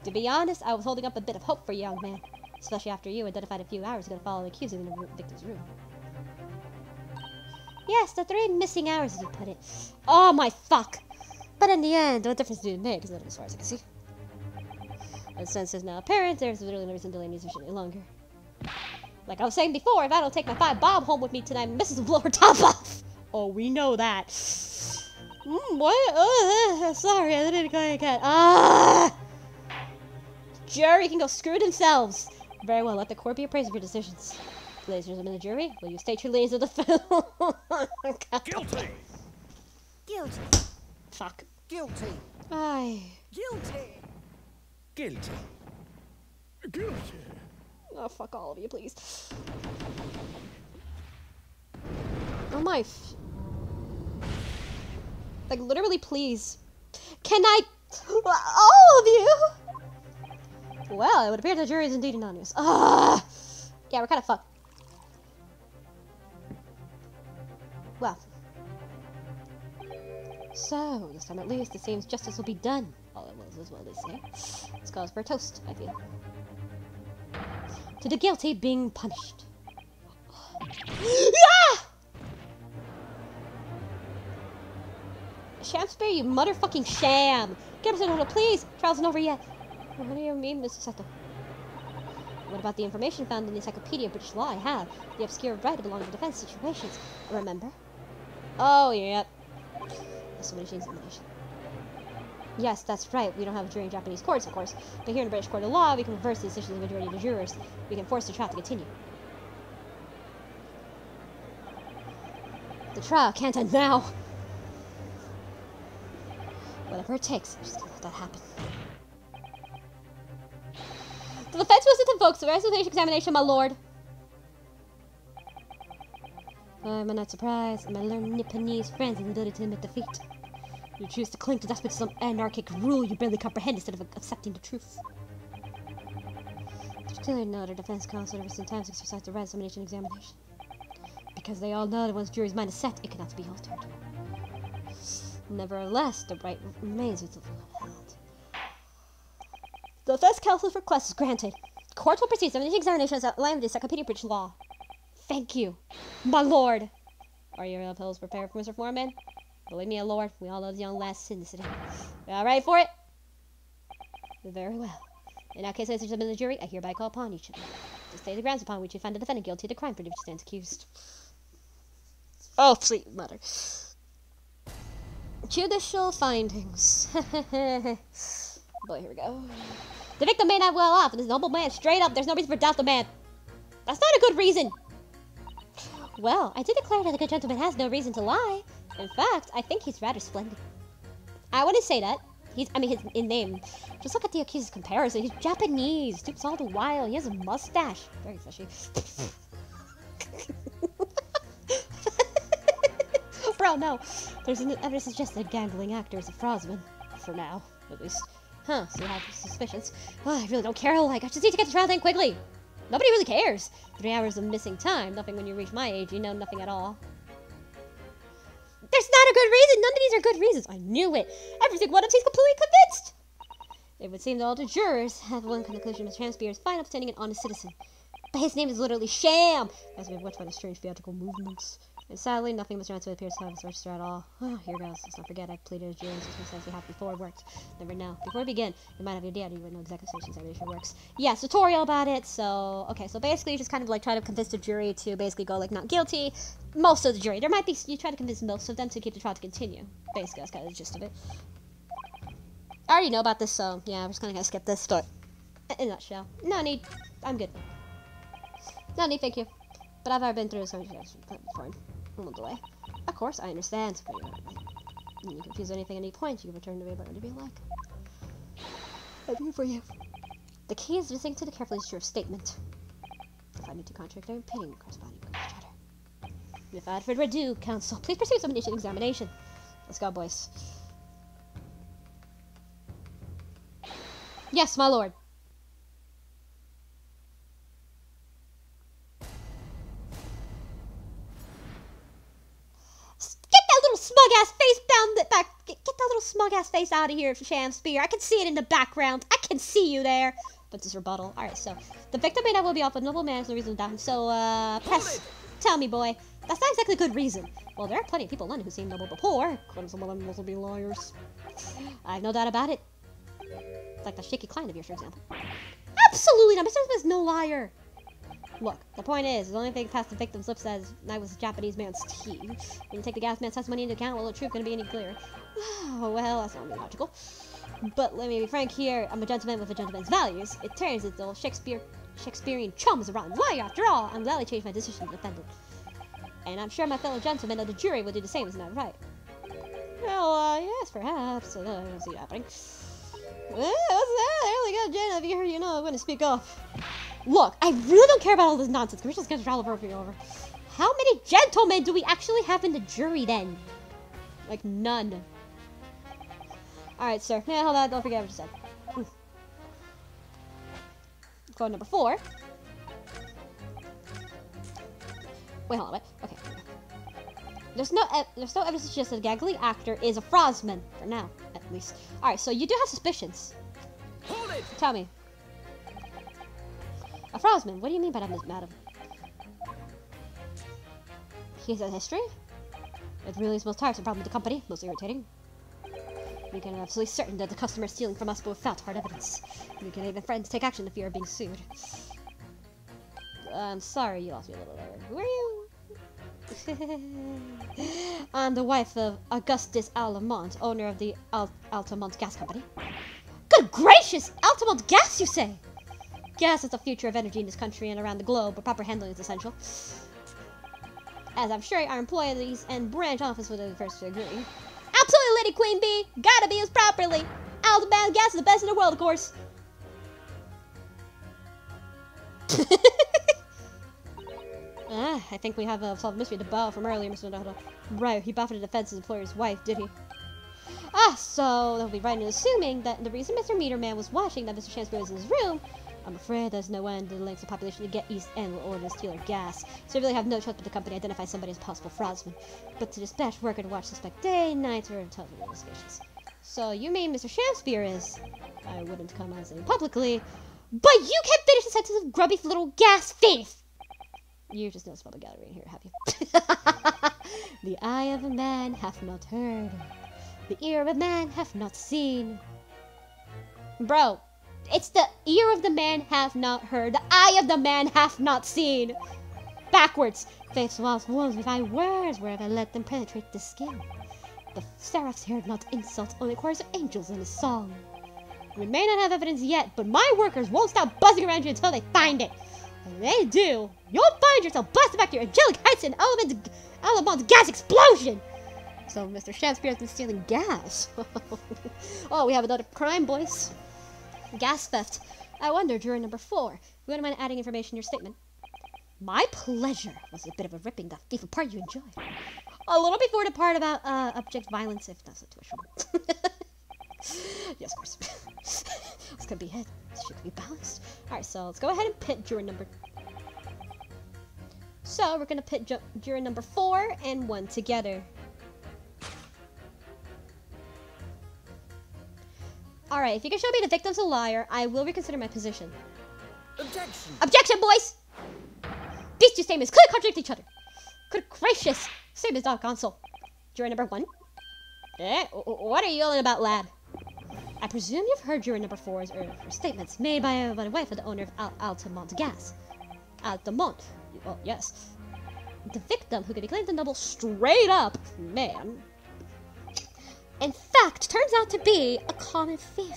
To be honest, I was holding up a bit of hope for you, young man. Especially after you identified a few hours ago to follow the accused in the victim's room. Yes, the 3 missing hours, as you put it. Oh, my fuck! But in the end, what difference did it make? Is that as far as I can see? And since it's now apparent, there's literally no reason to delay the decision any longer. Like I was saying before, if I don't take my 5 bob home with me tonight, Mrs. will blow her top off! Oh, we know that. What? Sorry, I didn't go get. Jury can go screw themselves. Very well, let the court be appraised of your decisions. Ladies and gentlemen of the jury, will you state your leads of the film? Guilty. Guilty. Fuck. Guilty. Aye. Guilty. Guilty. Guilty. Oh, fuck all of you, please. Oh my. Like, literally, please. Can I. All of you? Well, it would appear the jury is indeed anonymous. Ah! Yeah, we're kind of fucked. Well. So, this time at least, it seems justice will be done. All it was is what they say. It's cause for a toast, I feel. To the guilty being punished. Ah! Sham Spear, you motherfucking sham! Get up to please! Trial's not over yet. What do you mean, Mr. Seto? What about the information found in the Encyclopedia of British Law? I have. The obscure right to belong to defense situations. Remember? Oh, yeah. Assimilation examination. Yes, that's right. We don't have a jury in Japanese courts, of course. But here in the British Court of Law, we can reverse the decisions of the majority of the jurors. We can force the trial to continue. The trial can't end now. Whatever it takes, I'm just gonna let that happen. The defense was to invoke the recitation examination, my lord. I'm not surprised. My learned Nipponese friends and ability to admit defeat. You choose to cling to despotism, anarchic rule you barely comprehend instead of accepting the truth. It's clearly know their defense counsel ever since times exercise the right examination examination. Because they all know that once jury's mind is set, it cannot be altered. Nevertheless, the right remains with the upheld. The defense counsel's request is granted. Court will proceed the examination as outlined in the Encyclopedia of British Law. Thank you, my lord. Are your appeals prepared for Mr. Foreman? Believe me, lord, we all know the young lad's incident. You all ready for it? Very well. In that case, ladies and gentlemen of the jury, I hereby call upon each of you to state the grounds upon which you find the defendant guilty of the crime for which he stands accused. Oh, sweet mother. Judicial findings. Boy, here we go. The victim may not well off, and this noble man straight up. There's no reason for doubt the man. That's not a good reason. Well, I did declare that the good gentleman has no reason to lie. In fact, I think he's rather splendid. I wouldn't say that. His name. Just look at the accused's comparison. He's Japanese. Stoops all the while. He has a mustache. Very fishy. Bro, no. There's evidence suggests that gambling actor is a fraudman. For now, at least. Huh, so you have suspicions. Oh, I really don't care. Like, I just need to get the trial done quickly. Nobody really cares. 3 hours of missing time. Nothing when you reach my age. You know nothing at all. There's not a good reason. None of these are good reasons. I knew it. Every single one of them seems completely convinced. It would seem that all the jurors have one conclusion. Mr. Sham Spear is fine, upstanding, and honest citizen. But his name is literally Sham, as we have watched by the strange theatrical movements. And sadly, nothing Mr. Ransom appears to have his register at all. Oh, here goes. Let's not forget I pleaded a jury in circumstances we had before it worked. Never know. Before we begin, you might have an idea you would know exactly how examination works. Yes, tutorial about it. So, okay, so basically you just kind of like try to convince the jury to basically go like not guilty. Most of the jury. There might be, you try to convince most of them to keep the trial to continue. Basically, that's kind of the gist of it. I already know about this, so yeah, we're just kind of gonna skip this, but in a nutshell. No need. I'm good. No need, thank you. But I've already been through so before. A little delay. Of course, I understand. When you confuse anything at any point, you can return to me, but to be like. I'm here for you. The key is listening to the carefully assured statement. If I need to contradict or repeating corresponding with each other. Without further ado, counsel, please proceed with some initial examination. Let's go, boys. Yes, my lord. Smug-ass face down back. Get that little smug-ass face out of here, Sham Spear. I can see it in the background. I can see you there. But this rebuttal. Alright, so. The victim may not will be off, but noble man is the reason to doubt him. So, press. Tell me, boy. That's not exactly a good reason. Well, there are plenty of people in London who seem noble before. Couldn't some of them also be liars? I have no doubt about it. Like the shaky client of yours, for example. Absolutely not. Mr. Smith is no liar. Look, the point is, the only thing past the victim's lips says that was a Japanese man's tea. When you take the gas man's testimony into account, well, the truth couldn't be any clearer. Oh, well, that's not really logical. But let me be frank here, I'm a gentleman with a gentleman's values. It turns as though Shakespeare Shakespearean chum is a rotten liar after all. I'm glad I changed my decision to defend it. And I'm sure my fellow gentlemen of the jury will do the same, isn't that right? Well, yes, perhaps. I don't see it happening. What's that? I only got Jen over here, you know, I'm going to speak up. Look, I really don't care about all this nonsense. Can we just get the trial over? How many gentlemen do we actually have in the jury, then? Like, none. Alright, sir. Yeah, hold on. Don't forget what you said. Code number 4. Wait, hold on. Wait. Okay. There's no evidence to suggest that the gaggly actor is a frosman. For now, at least. Alright, so you do have suspicions. Hold it! Tell me. A frosman? What do you mean by that, madam? He has a history? It really is most tiresome problem with the company. Most irritating. We can be absolutely certain that the customer is stealing from us, but without hard evidence. We can even threaten to take action if you are being sued. I'm sorry you lost me a little there. Who are you? I'm the wife of Augustus Altamont, owner of the Altamont Gas Company. Good gracious! Altamont Gas, you say? Gas is the future of energy in this country and around the globe, but proper handling is essential. As I'm sure our employees and branch office would be the first to agree. Absolutely, Lady Queen Bee! Gotta be used properly! Altamont Gas is the best in the world, of course! I think we have solved the mystery of the bow from earlier, Mr. Noda. Right, he buffeted the fence his employer's wife, did he? So they'll be right in assuming that the reason Mr. Meterman was watching that Mr. Shakespeare was in his room. I'm afraid there's no end to the lengths of population to get East End will order to steal our gas, so we really have no choice but the company identify somebody as possible fraudsman. But to dispatch worker to watch suspect day, night, or telephone investigations. So you mean Mr. Shakespeare is? I wouldn't come out and say publicly, but you can't finish the sentence of grubby little gas thief! You just noticed public gallery in here, have you? The eye of a man hath not heard. The ear of a man hath not seen. Bro, it's the ear of the man hath not heard. The eye of the man hath not seen. Backwards. Faith's walls wounds with thy words, where have I let them penetrate the skin? The seraphs heard not insult, only chorus of angels in a song. We may not have evidence yet, but my workers won't stop buzzing around you until they find it. When they do, you'll find yourself blasted back to your angelic heights in Alamont's gas explosion! So Mr. Shakespeare's been stealing gas. Oh, we have another crime, boys. Gas theft. I wonder, juror number 4, you wouldn't mind adding information in your statement? My pleasure. Was a bit of a ripping that thief apart you enjoyed. A little before the part about object violence, if that's not too much trouble. Yes, of course. This could be it. This shit could be balanced. Alright, so let's go ahead and pit juror number... So, we're gonna pit juror number 4 and 1 together. Alright, if you can show me the victim's a liar, I will reconsider my position. Objection! Objection, boys! These two statements clearly contradict each other. Good gracious! Statements not console. Juror number 1. What are you yelling about, lad? I presume you've heard juror number 4's statements made by the wife of the owner of Altamont Gas. Altamont. Well, yes. The victim, who can be claimed to double straight up man, in fact, turns out to be a common thief.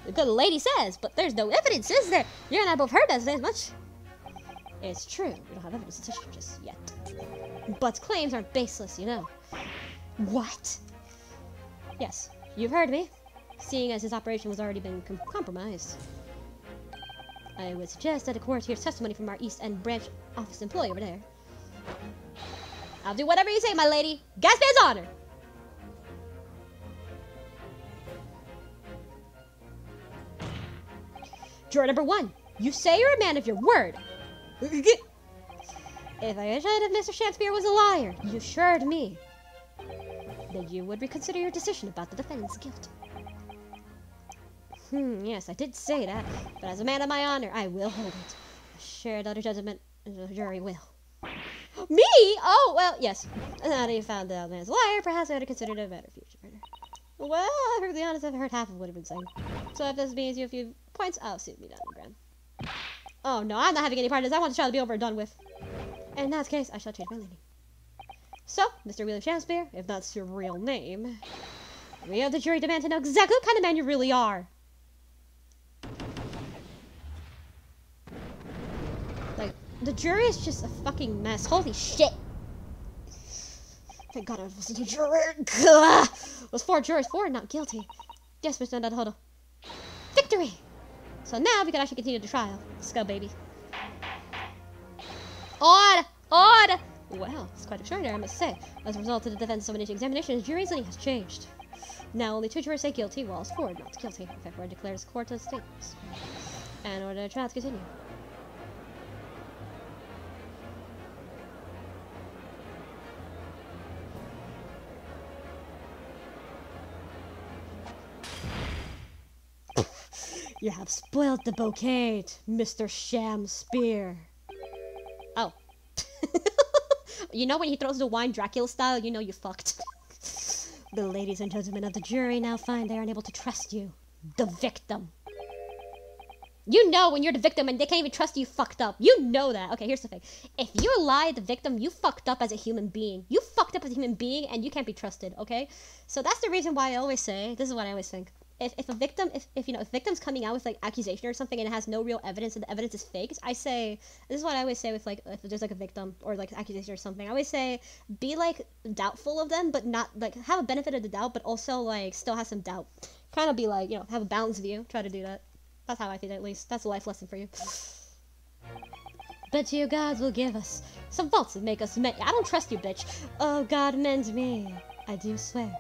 The good lady says, but there's no evidence, is there? You and I both heard that as much. It's true, we don't have evidence to show just yet. But claims aren't baseless, you know. What? Yes, you've heard me. Seeing as his operation was already been compromised. I would suggest that the court hears testimony from our East End branch office employee over there. I'll do whatever you say, my lady. Gas man's honor. Juror number 1, you say you're a man of your word. If I said that Mr. Shakespeare was a liar, you assured me that you would reconsider your decision about the defendant's guilt. Yes, I did say that, but as a man of my honor, I will hold it. Assured other judgment, the jury will. Me? Oh, well, yes. Now that you found out the man's a liar, perhaps I would have considered a better future. Well, I heard the honest, I've heard half of what I've been saying. So if this means you a few points, I'll suit me down the ground. Oh no, I'm not having any part of this. I want the trial to be over and done with. In that case, I shall change my leaning. So, Mr. William Shakespeare, if that's your real name, we of the jury demand to know exactly what kind of man you really are. The jury is just a fucking mess. Holy shit. Thank God I wasn't a juror. Gah! It was 4 jurors, 4 not guilty. Yes, Mr. Nadahodo. Victory! So now we can actually continue the trial. Let's go, baby. Odd! Odd! Well, it's quite extraordinary, I must say. As a result of the defense examination, the jury's leaning has changed. Now only 2 jurors say guilty, while 4 not guilty. February declares court of statements. And order the trial to continue. You have spoiled the bouquet, Mr. Sham Spear. Oh. You know when he throws the wine Dracula style, you know you fucked. The ladies and gentlemen of the jury now find they are unable to trust you, the victim. You know when you're the victim and they can't even trust you, fucked up. You know that. Okay, here's the thing. If you lie the victim, you fucked up as a human being. You fucked up as a human being and you can't be trusted, okay? So that's the reason why I always say, this is what I always think. If a victim, if victim's coming out with like accusation or something and it has no real evidence and the evidence is fake, I say, this is what I always say with like, if there's like a victim or like accusation or something, I always say, be like doubtful of them, but not like, have a benefit of the doubt, but also like still have some doubt. Kind of be like, you know, have a balanced view, try to do that. That's how I think, at least. That's a life lesson for you. Bet you gods will give us some faults that make us I don't trust you, bitch. Oh, God mend me. I do swear.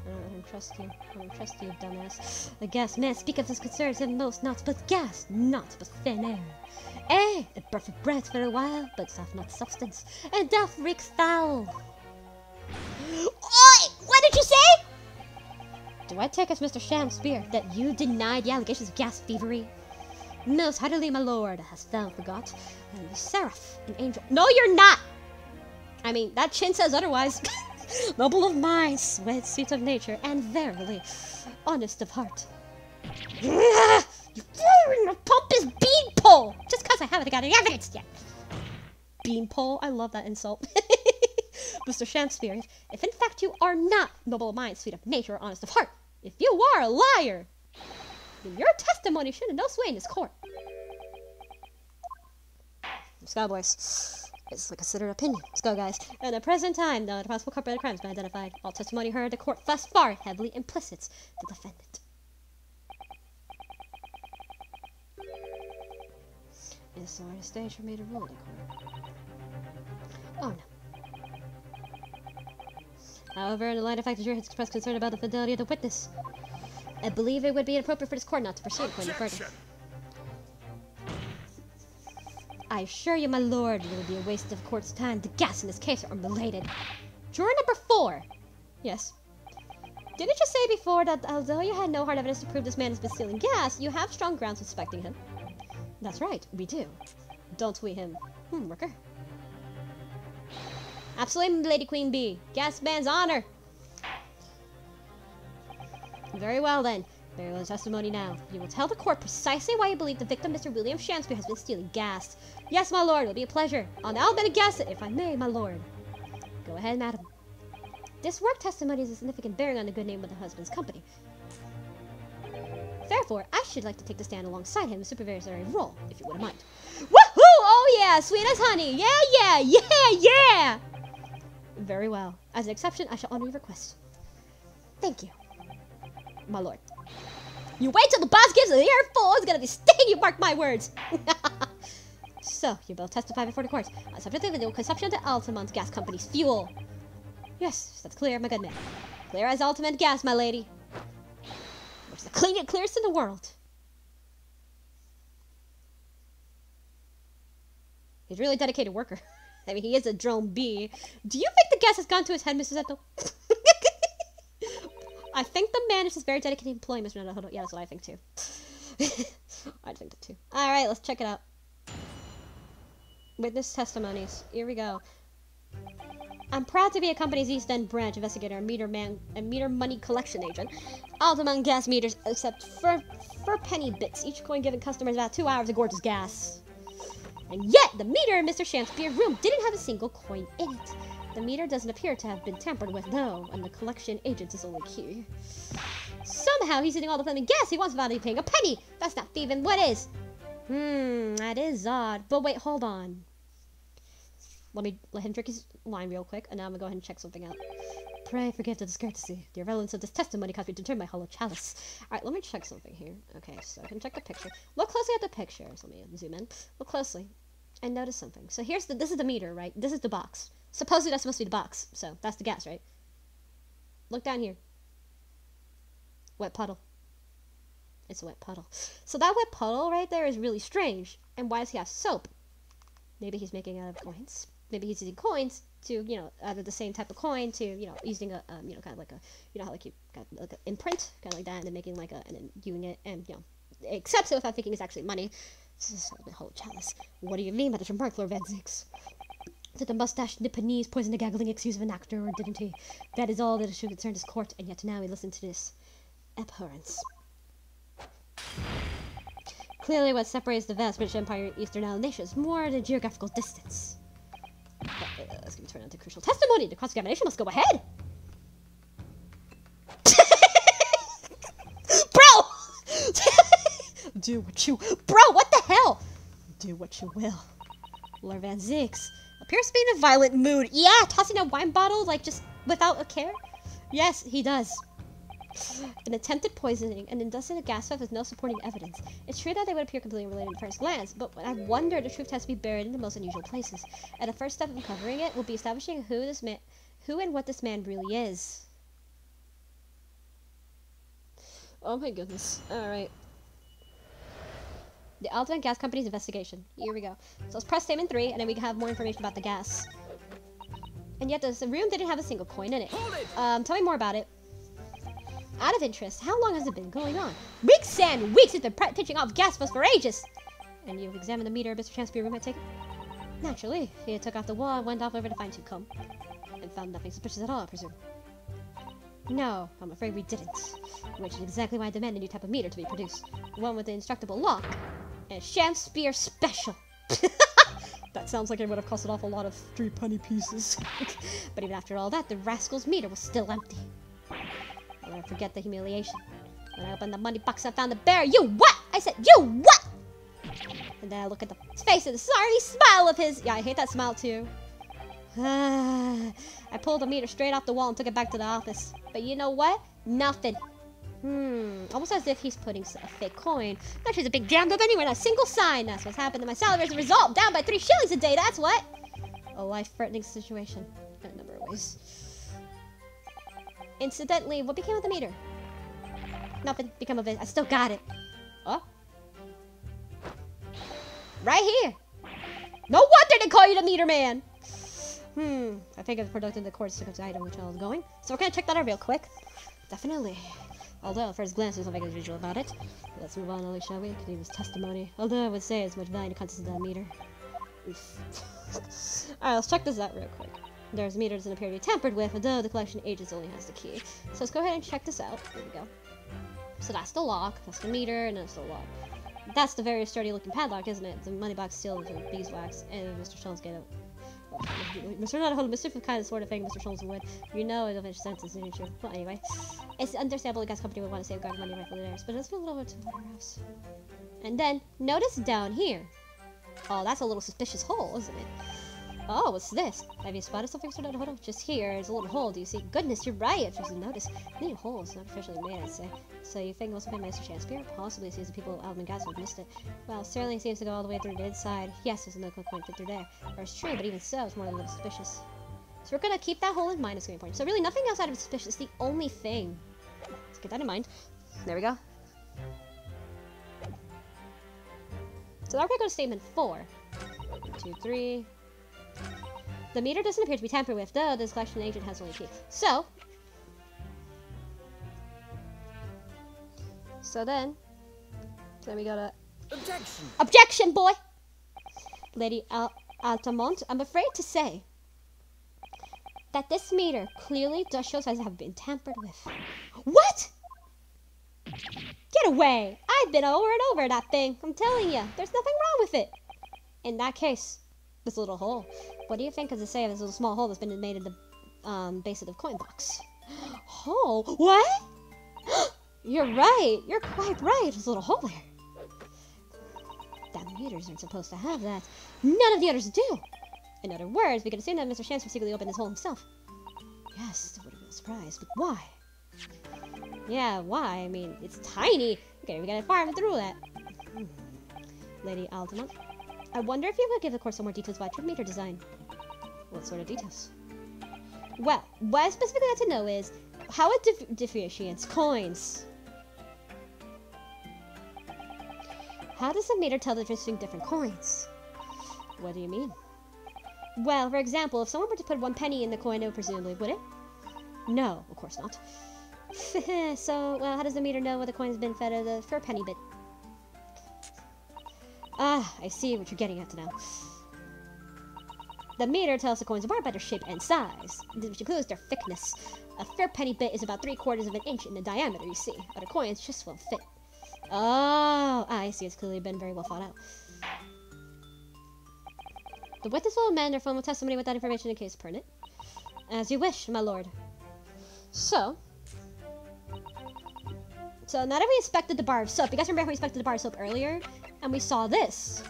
I don't trust you. I don't trust you, dumbass. The gas man speak of his concerns and most not but gas, not but thin air. Eh, a perfect breath for a while, but hath not substance, and doth reek foul. Oi! What did you say? Do I take as Mr. Sham Spear that you deny the allegations of gas thievery? Most heartily, my lord, hast thou forgot? And the seraph, an angel. No, you're not! I mean, that chin says otherwise. Noble of mind, sweet of nature, and verily, honest of heart. You a pompous beanpole! Just because I haven't got any evidence yet. Beanpole? I love that insult. Mr. Shamspeare, if in fact you are not noble of mind, sweet of nature, or honest of heart, if you are a liar, then your testimony should have no sway in this court. Let's go, boys. It's a considered opinion. Let's go, guys. In the present time, the possible culprit of the crime has been identified. All testimony heard at the court thus far heavily implicits the defendant. Is there a stage for me to rule the court? Oh, no. However, in the light of fact, the jury has expressed concern about the fidelity of the witness. I believe it would be inappropriate for this court not to pursue it any further. I assure you, my lord, it would be a waste of court's time. The gas in this case are unrelated. Juror number 4. Yes. Didn't you say before that although you had no hard evidence to prove this man has been stealing gas, you have strong grounds suspecting him? That's right, we do. Don't we him? Worker. Absolutely, Lady Queen Bee. Gas man's honor. Very well then. Very well, testimony now. You will tell the court precisely why you believe the victim, Mr. William Shakespeare, has been stealing gas. Yes, my lord, it'll be a pleasure. I'll now bet a guess it, if I may, my lord. Go ahead, madam. This work testimony has a significant bearing on the good name of the husband's company. Therefore, I should like to take the stand alongside him in the supervisory role, if you wouldn't mind. Woohoo! Oh yeah, sweet as honey. Yeah. Very well. As an exception, I shall honor your request. Thank you, my lord. You wait till the boss gives an earful. It's gonna be stinging, you mark my words. So, you both testify before the court. Subject to the consumption of the Altamont Gas Company's fuel. Yes, that's clear, my good man. Clear as Altamont gas, my lady. Which is the clearest in the world. He's a really dedicated worker. I mean, he is a drone bee. Do you think the gas has gone to his head, Mrs. Eto? I think the man is just very dedicated employee, Mr. Nadahodo. Yeah, that's what I think too. I think that too. Alright, let's check it out. Witness testimonies. Here we go. I'm proud to be a company's East End branch investigator and meter money collection agent. Altamont gas meters accept for penny bits, each coin giving customers about 2 hours of gorgeous gas. And yet, the meter in Mr. Shamspeare's room didn't have a single coin in it. The meter doesn't appear to have been tampered with, though, and the collection agent is only key. Somehow he's eating all the flaming gas he wants without even paying a penny. That's not thieving. What is? That is odd. But wait, hold on. Let me let him drink his wine real quick, and now I'm gonna go ahead and check something out. Pray forgive the discourtesy. The irrelevance of this testimony caused me to turn my hollow chalice. Alright, let me check something here. Okay, so I can check the picture. Look closely at the picture. So let me zoom in. Look closely. And notice something. So here's this is the meter, right? This is the box. Supposedly that's supposed to be the box. So that's the gas, right? Look down here. Wet puddle. It's a wet puddle. So that wet puddle right there is really strange. And why does he have soap? Maybe he's making out of coins. Maybe he's using coins to, you know, out of the same type of coin to, you know, using a, you know, kind of like a, you know how like you got like an imprint, kind of like that, and then making like a, and then doing it, and, you know, accepts it without thinking it's actually money. This is the whole chalice. What do you mean by this remark, Lord Van Zix? Did the mustached Nipponese poison the gaggling excuse of an actor, or didn't he? That is all that should concern his court, and yet now we listen to this abhorrence. Clearly what separates the vast British Empire and Eastern Island nations more than geographical distance. That's going to turn into crucial testimony. The cross-examination must go ahead. Bro! Do what you... Bro, what the hell? Do what you will. Lord Van Zix appears to be in a violent mood. Yeah, tossing a wine bottle, like, just without a care. Yes, he does. An attempted poisoning and inducing a gas stuff with no supporting evidence. It's true that they would appear completely related at first glance, but I wonder the truth has to be buried in the most unusual places. And the first step in uncovering it will be establishing who and what this man really is. Oh my goodness. Alright. The Altamont Gas Company's investigation. Here we go. So let's press statement 3, and then we can have more information about the gas. And yet this room didn't have a single coin in it. Tell me more about it. Out of interest, how long has it been going on? Weeks and weeks! It's been pitching off gas for ages! And you've examined the meter Mr. Chancellor's room, I take it? Naturally. He took off the wall and went off over to fine-tooth comb. And found nothing suspicious at all, I presume. No, I'm afraid we didn't. Which is exactly why I demand a new type of meter to be produced. One with an indestructible lock. And a Shakespeare special. That sounds like it would have costed off a lot of 3 penny pieces. But even after all that, the rascal's meter was still empty. I'll never forget the humiliation. When I opened the money box, I found the bear. You what? I said, you what? And then I look at his face and the sorry smile of his. Yeah, I hate that smile too. I pulled the meter straight off the wall and took it back to the office. But you know what? Nothing. Almost as if he's putting a fake coin. That she's a big jammed up anywhere, not a single sign. That's what's happened to my salary as a result. Down by 3 shillings a day, that's what. A life-threatening situation. In a number of ways. Incidentally, what became of the meter? Nothing became of it. I still got it. Oh. Right here. No wonder they call you the meter man. I think it's productive the court's took up the item which I was going. So we're gonna check that out real quick. Definitely. Although, at first glance, there's nothing unusual about it. Let's move on, Ollie, shall we? Continue his testimony. Although I would say as much value to contents of that meter. Alright, let's check this out real quick. There's a meter that doesn't appear to be tampered with, although the collection agent only has the key. So let's go ahead and check this out. There we go. So that's the lock, that's the meter, and that's the lock. That's the very sturdy looking padlock, isn't it? The money box sealed with beeswax, and Mr. Schultz get it. Mr. Not a whole mischief kind of sort of thing Mr. Schultz would. You know it makes sense, isn't it? Well, anyway. It's understandable the gas company would want to safeguard money rightfully theirs, but let's feel a little bit too perhaps. And then, notice down here. Oh, that's a little suspicious hole, isn't it? Oh, what's this? Have you spotted something, Mr. Noda? Just here, there's a little hole. Do you see? Goodness, you're right. Just notice. Neat hole. It's not officially made, I'd say. So you think it must have been Mr. Shakespeare? Possibly, sees the people of Alvin Gas have missed it. Well, certainly seems to go all the way through the inside. Yes, there's no coin fit through there. Or it's true, but even so, it's more than a little suspicious. So we're gonna keep that hole in mind. It's gonna be important. So really, nothing outside of suspicious. The only thing. Let's get that in mind. There we go. So now we're gonna go to statement 4. 1, 2, 3. The meter doesn't appear to be tampered with, though this collection agent has only key. So then we go to Objection! Objection, boy! Lady Altamont, I'm afraid to say that this meter clearly does show signs that have been tampered with. What? Get away! I've been over and over that thing. I'm telling you, there's nothing wrong with it. In that case, this little hole. What do you think of the say of this little small hole that's been made in the base of the coin box? Hole? What? You're right. You're quite right. There's a little hole there. Damn meters aren't supposed to have that. None of the others do! In other words, we can assume that Mr. Shanks secretly opened this hole himself. Yes, that would have been a surprise, but why? Yeah, why? I mean, it's tiny. Okay, we gotta farm through that. Lady Altamont, I wonder if you could give the course some more details about your meter design. What sort of details? Well, what I specifically like to know is how it differentiates coins. How does the meter tell the difference between different coins? What do you mean? Well, for example, if someone were to put 1 penny in the coin, it would presumably, would it? No, of course not. So, well, how does the meter know what the coin's been fed for a penny bit? Ah, I see what you're getting at now. The meter tells the coins apart by their shape and size, which includes their thickness. A fair penny bit is about 3/4 of an inch in the diameter, you see. Other coins just won't fit. Oh, I see. It's clearly been very well thought out. The witness will amend their formal testimony with that information in case pertinent. As you wish, my lord. So now that we inspected the bar of soap, you guys remember how we inspected the bar of soap earlier? And we saw this.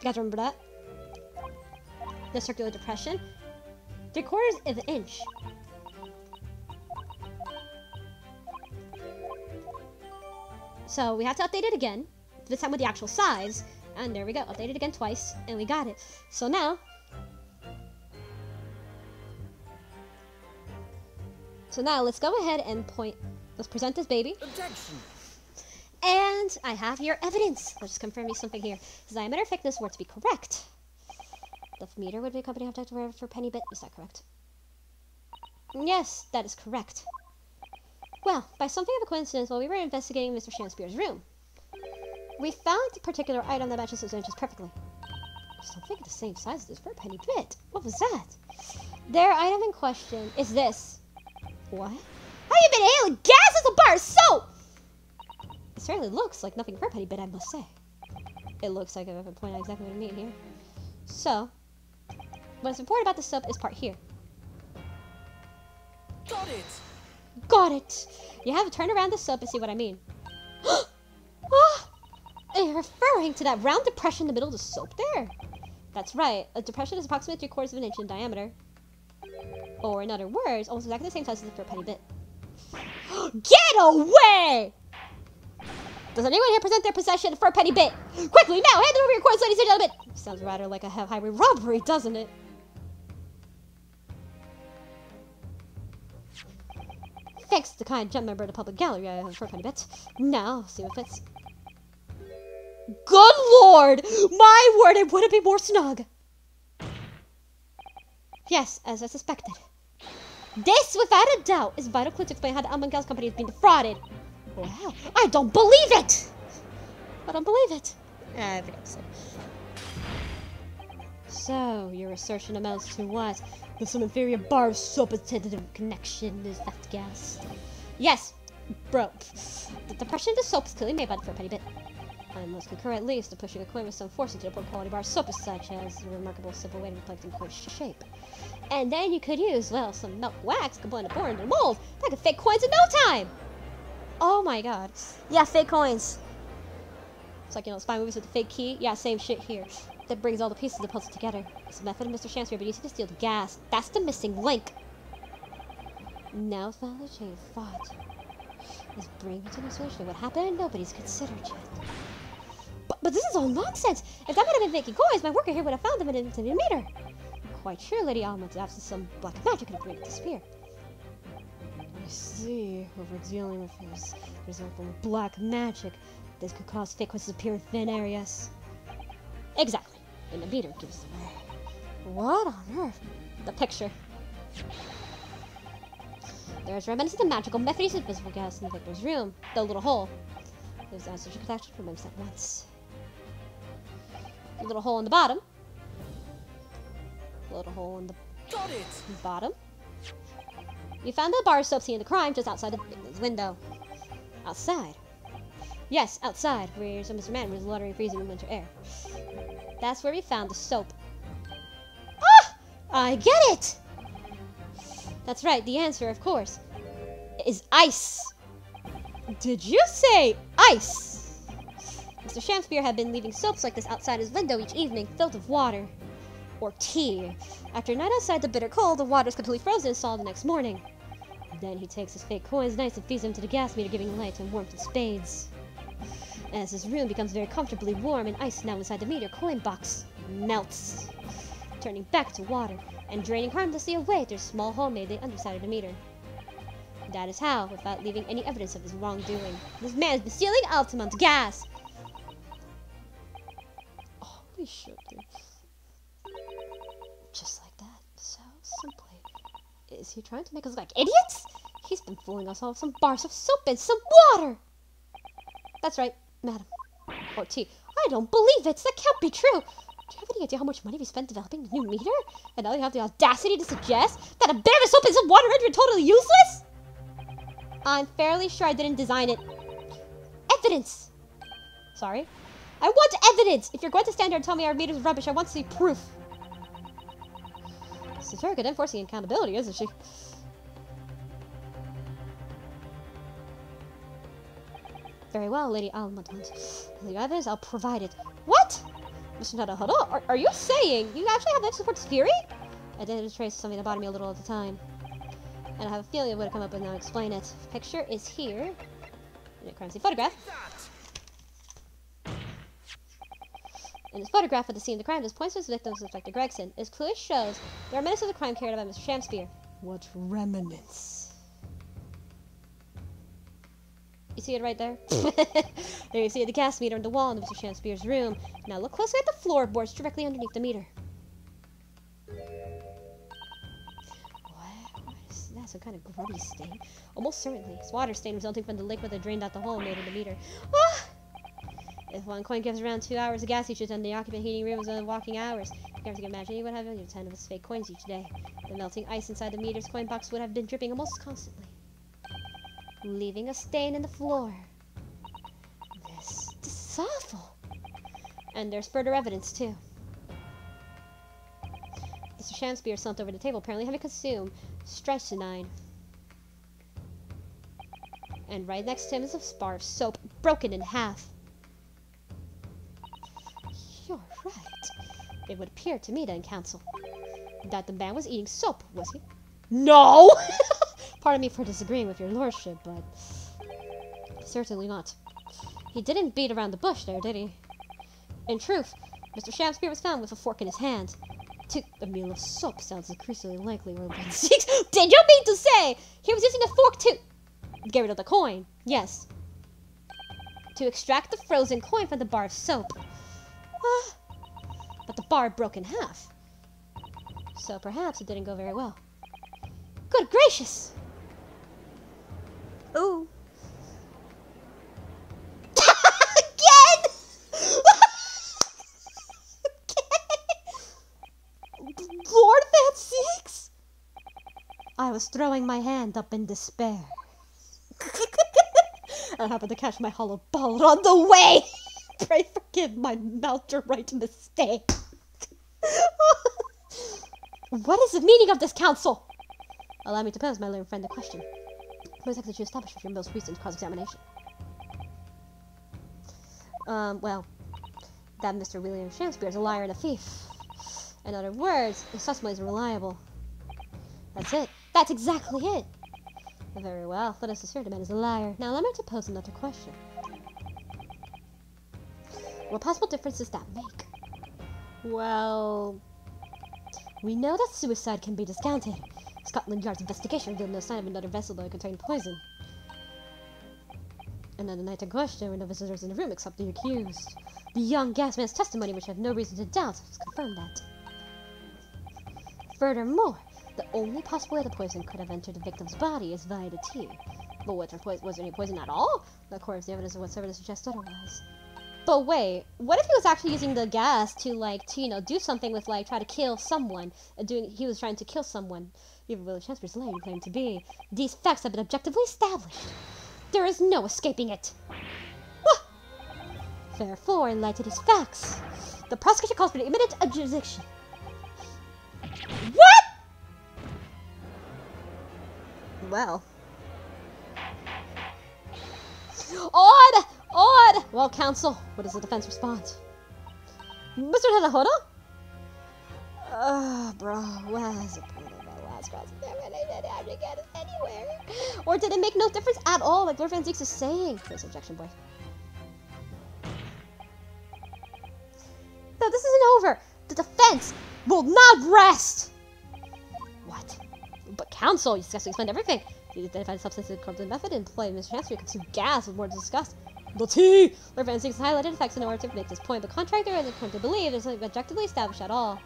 You guys remember that? The circular depression. 3/4 of an inch. So we had to update it again. This time with the actual size. And there we go. Update it again twice. And we got it. So now let's go ahead and let's present this baby. Objection. And I have your evidence. Let's just confirm you something here. The diameter thickness were to be correct. The meter would be a company object for penny bit. Is that correct? Yes, that is correct. Well, by something of a coincidence, while we were investigating Mr. Shakespeare's room, we found a particular item that matches those inches perfectly. Something the same size as this for a penny bit. What was that? Their item in question is this. What? How you been hailing gas as a bar of soap? It certainly looks like nothing for a penny bit, I must say. It looks like I can point out exactly what I mean here. So, what's important about the soap is part here. Got it! Got it! You have to turn around the soap and see what I mean. Ah! Are you referring to that round depression in the middle of the soap there? That's right. A depression is approximately 3/4 of an inch in diameter. Or in other words, almost exactly the same size as for a penny bit. Get away! Does anyone here present their possession for a penny bit? Quickly, now, hand over your coins, ladies and gentlemen! Sounds rather like a highway robbery, doesn't it? Thanks to the kind gentleman member of the public gallery, I have for a penny bit. Now, see what fits. Good lord! My word, it wouldn't be more snug! Yes, as I suspected. This, without a doubt, is vital clue to explain how the Almond Company has been defrauded. Wow, I don't believe it! I don't believe it. I forget so. So, your assertion amounts to what? That some inferior bar of soap has had a connection, is that gas? Yes, bro. The depression of the soap is clearly made by the for a penny bit. I must concur at least that pushing a coin with some force into a poor quality bar of soap is such as a remarkable simple way to reflect in coin's shape. And then you could use, well, some milk wax combined to pour into the mold. That could fake coins in no time! Oh my god. Yeah, fake coins. It's like, you know, spy movies with the fake key. Yeah, same shit here. That brings all the pieces of the puzzle together. It's a method Mr. Shakespeare been using to steal the gas. That's the missing link. Now, Father chain of thought is bringing to the solution of what happened and nobody's considered yet. But this is all nonsense! If that would have been faking coins, my worker here would have found them in a meter. I'm quite sure Lady Almond's absence some black magic could have made it disappear. I see. What we're dealing with is result from black magic. This could cause fake coins to appear in thin areas. Exactly. And the meter gives it away. What on earth? The picture. There's reminiscent of magical method use of visible gas in the victor's room. The little hole. There's answers you could actually remember at once. A little hole in the bottom. A little hole in the bottom. You found the bar of soap scene of the crime just outside the window. Outside? Yes, outside, where some Mr. Man was lottery freezing in winter air. That's where we found the soap. Ah! I get it! That's right, the answer, of course, is ice. Did you say ice? Mr. Shakespeare had been leaving soaps like this outside his window each evening, filled with water. Or tea. After a night outside the bitter cold, the water is completely frozen and solid the next morning. Then he takes his fake coins nice and feeds them to the gas meter, giving light and warmth in spades. As his room becomes very comfortably warm and ice now inside the meter coin box melts, turning back to water and draining harmlessly away through a small hole made in the underside of the meter. That is how, without leaving any evidence of his wrongdoing, this man has been stealing Altamont gas! Holy shit, dude. Just like that, so simply. Is he trying to make us look like idiots? He's been fooling us all with some bars of soap and some water! That's right, madam. Or tea. I don't believe it! That can't be true! Do you have any idea how much money we spent developing the new meter? And now you have the audacity to suggest that a bit of soap and some water rendered totally useless? I'm fairly sure I didn't design it. Evidence! Sorry? I want evidence! If you're going to stand here and tell me our meter's rubbish, I want to see proof. She's very good at enforcing accountability, isn't she? Very well, Lady Almond. The evidence, I'll provide it. What? Mr. Nadahodo, are you saying you actually have evidence to support this theory? I did trace something that bothered me a little at the time. And I have a feeling it would have come up and now explain it. Picture is here. In a crime scene photograph. In this photograph of the scene of the crime, this points to his victims, Inspector Gregson. It clearly shows there are remnants of the crime carried out by Mr. Shakespeare. What remnants? You see it right there? There you see the gas meter on the wall in Mr. Shakespeare's room. Now look closely at the floorboards directly underneath the meter. What is that? Some kind of grubby stain? Almost certainly. It's water stain resulting from the liquid that drained out the hole made in the meter. Ah! If one coin gives around 2 hours of gas usage, then the occupant heating room is walking hours. You can imagine what happened to 10 of his fake coins each day. The melting ice inside the meter's coin box would have been dripping almost constantly, leaving a stain in the floor. This is awful. And there's further evidence, too. Mr. Shakespeare slumped over the table, apparently having consumed strychnine. And right next to him is a bar of soap, broken in half. You're right. It would appear to me then, counsel, that the man was eating soap, was he? No! Pardon me for disagreeing with your lordship, but certainly not. He didn't beat around the bush there, did he? In truth, Mr. Shakespeare was found with a fork in his hand. A meal of soap sounds increasingly likely where one seeks. Did you mean to say he was using a fork to get rid of the coin? Yes. To extract the frozen coin from the bar of soap. But the bar broke in half. So perhaps it didn't go very well. Good gracious! Ooh. Again! Lord Van Seeks? I was throwing my hand up in despair. I happened to catch my hollow ball on the way! Pray forgive my malterite mistake. What is the meaning of this counsel? Allow me to pose my learned friend the question. What exactly did you establish with your most recent cross-examination? Well, that Mr. William Shakespeare is a liar and a thief. In other words, his testimony is reliable. That's it. That's exactly it. Very well. Let us assume the man is a liar. Now, allow me to pose another question. What possible difference does that make? Well, we know that suicide can be discounted. Scotland Yard's investigation revealed no sign of another vessel that contained poison. And on the night in question, there were no visitors in the room except the accused. The young gasman's testimony, which I have no reason to doubt, has confirmed that. Furthermore, the only possible way the poison could have entered the victim's body is via the tea. But was there any poison at all? Of course, the evidence of whatsoever suggests otherwise. But wait, what if he was actually using the gas to, like, do something with, like, try to kill someone? He was trying to kill someone. Even William Shakespeare's lady claimed to be. These facts have been objectively established. There is no escaping it. Therefore, in light of these facts, the prosecution calls for the imminent adjudication. What? Well. Odd! Well, counsel, what does the defense response? Mr. Tadahoda? Bro, what's the point of my last cross examination? I didn't have to get it anywhere. Or did it make no difference at all, like Lord Van Zeeks is saying? First objection, boy. No, this isn't over. The defense will not rest. What? But counsel, you successfully explained everything. You identified the substance of the corrupted method and employed Mr. Chancellor to consume gas with more to discuss. The T! Lord Van Zeeks highlighted facts in order to make this point, but contractor isn't going to believe there's nothing objectively established at all.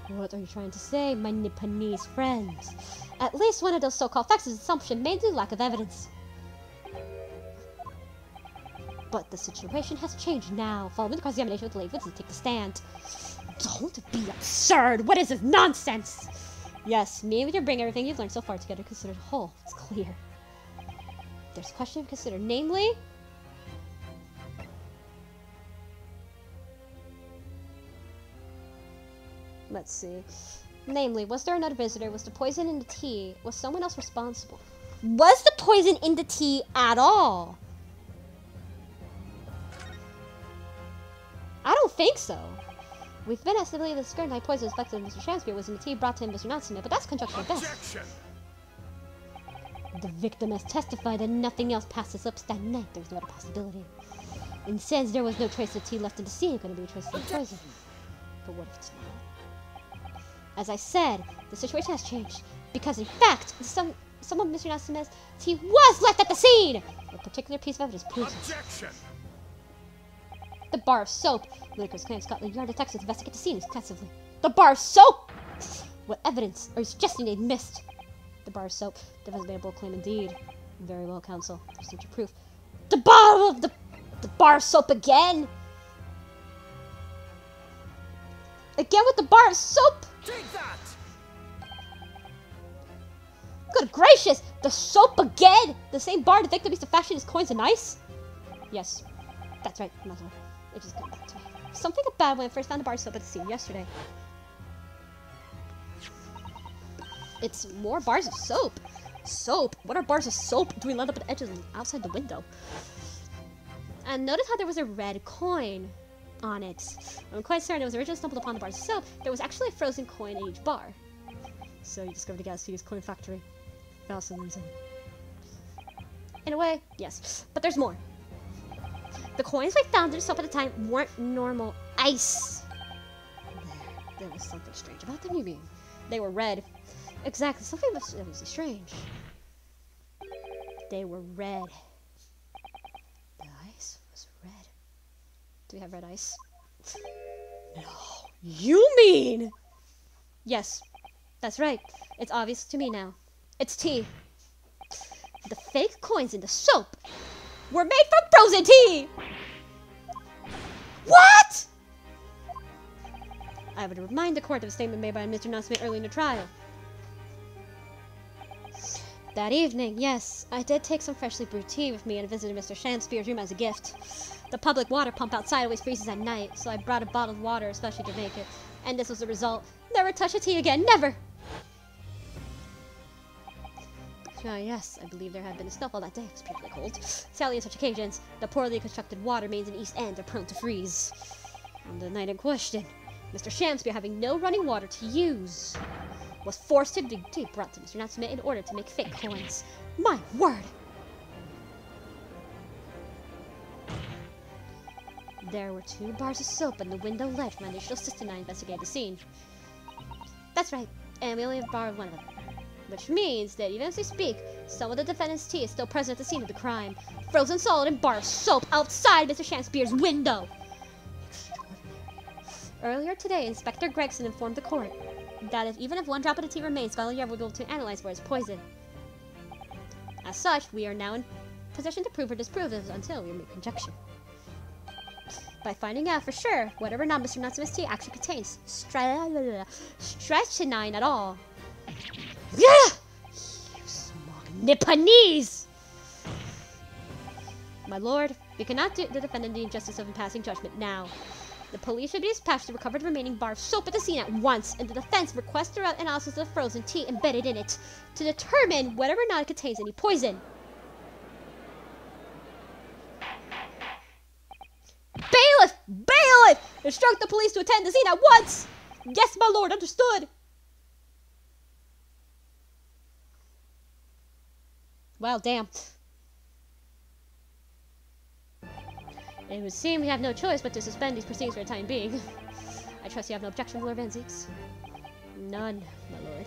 What are you trying to say, my Nipponese friends? At least one of those so-called facts is an assumption made due to lack of evidence. But the situation has changed now. Following the cross-examination with the late witness, take the stand. Don't be absurd! What is this nonsense? Yes, me and you bring everything you've learned so far together considered whole. It's clear. There's a question to consider, namely... Let's see. Namely, was there another visitor? Was the poison in the tea? Was someone else responsible? Was the poison in the tea at all? I don't think so. We've been asked to believe the scrutiny poison effect of Mr. Shamspeare was in the tea brought to him Mr. Natsume, but that's conjecture at best. The victim has testified that nothing else passes up that night. There's no other possibility. And says there was no trace of tea left in the sea. It couldn't be a trace of the poison. But what if it's not? As I said, the situation has changed. Because in fact, some of Mr. Natsume's tea was left at the scene! A particular piece of evidence proves it. The bar of soap. Whitaker's claim Scotland Yard detectives investigate the scene extensively. The bar of soap! What evidence are you suggesting they missed? The bar of soap. Defensible claim indeed. Very well, counsel. There's your proof. The bottle of the bar of soap again! Again with the bar of soap! Take that! Good gracious! The soap again! The same bar the victim used to fashion his coins and ice? Yes. That's right, not all. It just got back to me. Something about when I first found the bar of soap at the scene yesterday. It's more bars of soap. Soap? What are bars of soap doing lined up at the edges outside the window? And notice how there was a red coin on it. I'm quite certain it was originally stumbled upon the bars of soap. There was actually a frozen coin in each bar. So you discovered the Galaxy's coin factory. Fascinating. In a way, yes. But there's more. The coins I found in the soap at the time weren't normal ice. There was something strange about them, you mean? They were red. Exactly, something that was strange. They were red. The ice was red. Do we have red ice? No. You mean? Yes, that's right. It's obvious to me now. It's tea. The fake coins in the soap were made from frozen tea! What?! I would remind the court of a statement made by Mr. Natsume early in the trial. That evening, yes, I did take some freshly brewed tea with me and visited Mr. Shamspeare's room as a gift. The public water pump outside always freezes at night, so I brought a bottled water especially to make it. And this was the result. Never touch a tea again, never! Ah, yes, I believe there had been a snowfall that day. It was particularly cold. Sadly, on such occasions, the poorly constructed water mains in the East End are prone to freeze. On the night in question, Mr. Shamspeare, having no running water to use, was forced to dig tea brought to Mr. Natsume in order to make fake coins. My word! There were 2 bars of soap on the window ledge when my initial assistant and I investigated the scene. That's right, and we only borrowed one of them. Which means that even as we speak, some of the defendant's tea is still present at the scene of the crime. Frozen solid in bar of soap outside Mr. Shamspeare's window! Earlier today, Inspector Gregson informed the court that even if 1 drop of the tea remains, Scotland Yard will be able to analyze for its poison. As such, we are now in possession to prove or disprove this until we make conjecture. By finding out for sure whatever or not Mr. Natsume's tea actually contains strychnine at all. Yeah! You smug Nipponese! My lord, we cannot do the defendant the injustice of passing judgment now. The police should be dispatched to recover the remaining bar of soap at the scene at once, and the defense requests thorough analysis of the frozen tea embedded in it to determine whether or not it contains any poison. Instruct the police to attend the scene at once! Yes, my lord, understood! Well, damn. It would seem we have no choice but to suspend these proceedings for the time being. I trust you have no objection, Lord Van Zieks. None, my lord.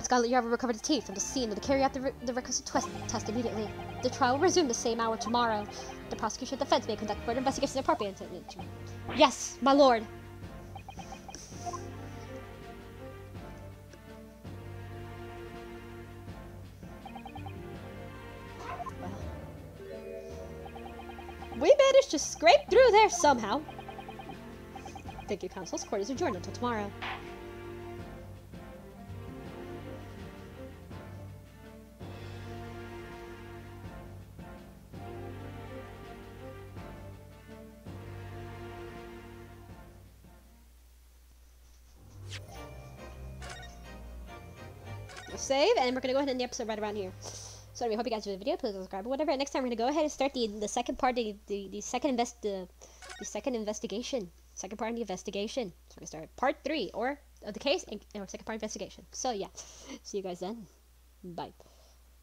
Scarlet Yarva recovered his teeth from the scene and to carry out the requisite test immediately. The trial will resume the same hour tomorrow. The prosecution and defense may conduct further investigations appropriate. Yes, my lord. Well, we managed to scrape through there somehow. Thank you, Council's court is adjourned until tomorrow. We'll save, and we're gonna go ahead and end the episode right around here. So anyway, hope you guys enjoyed the video. Please subscribe or whatever. And next time we're gonna go ahead and start the second part of the second investigation. Second part of the investigation. So we're gonna start part 3 of the case or second part investigation. So yeah, see you guys then. Bye.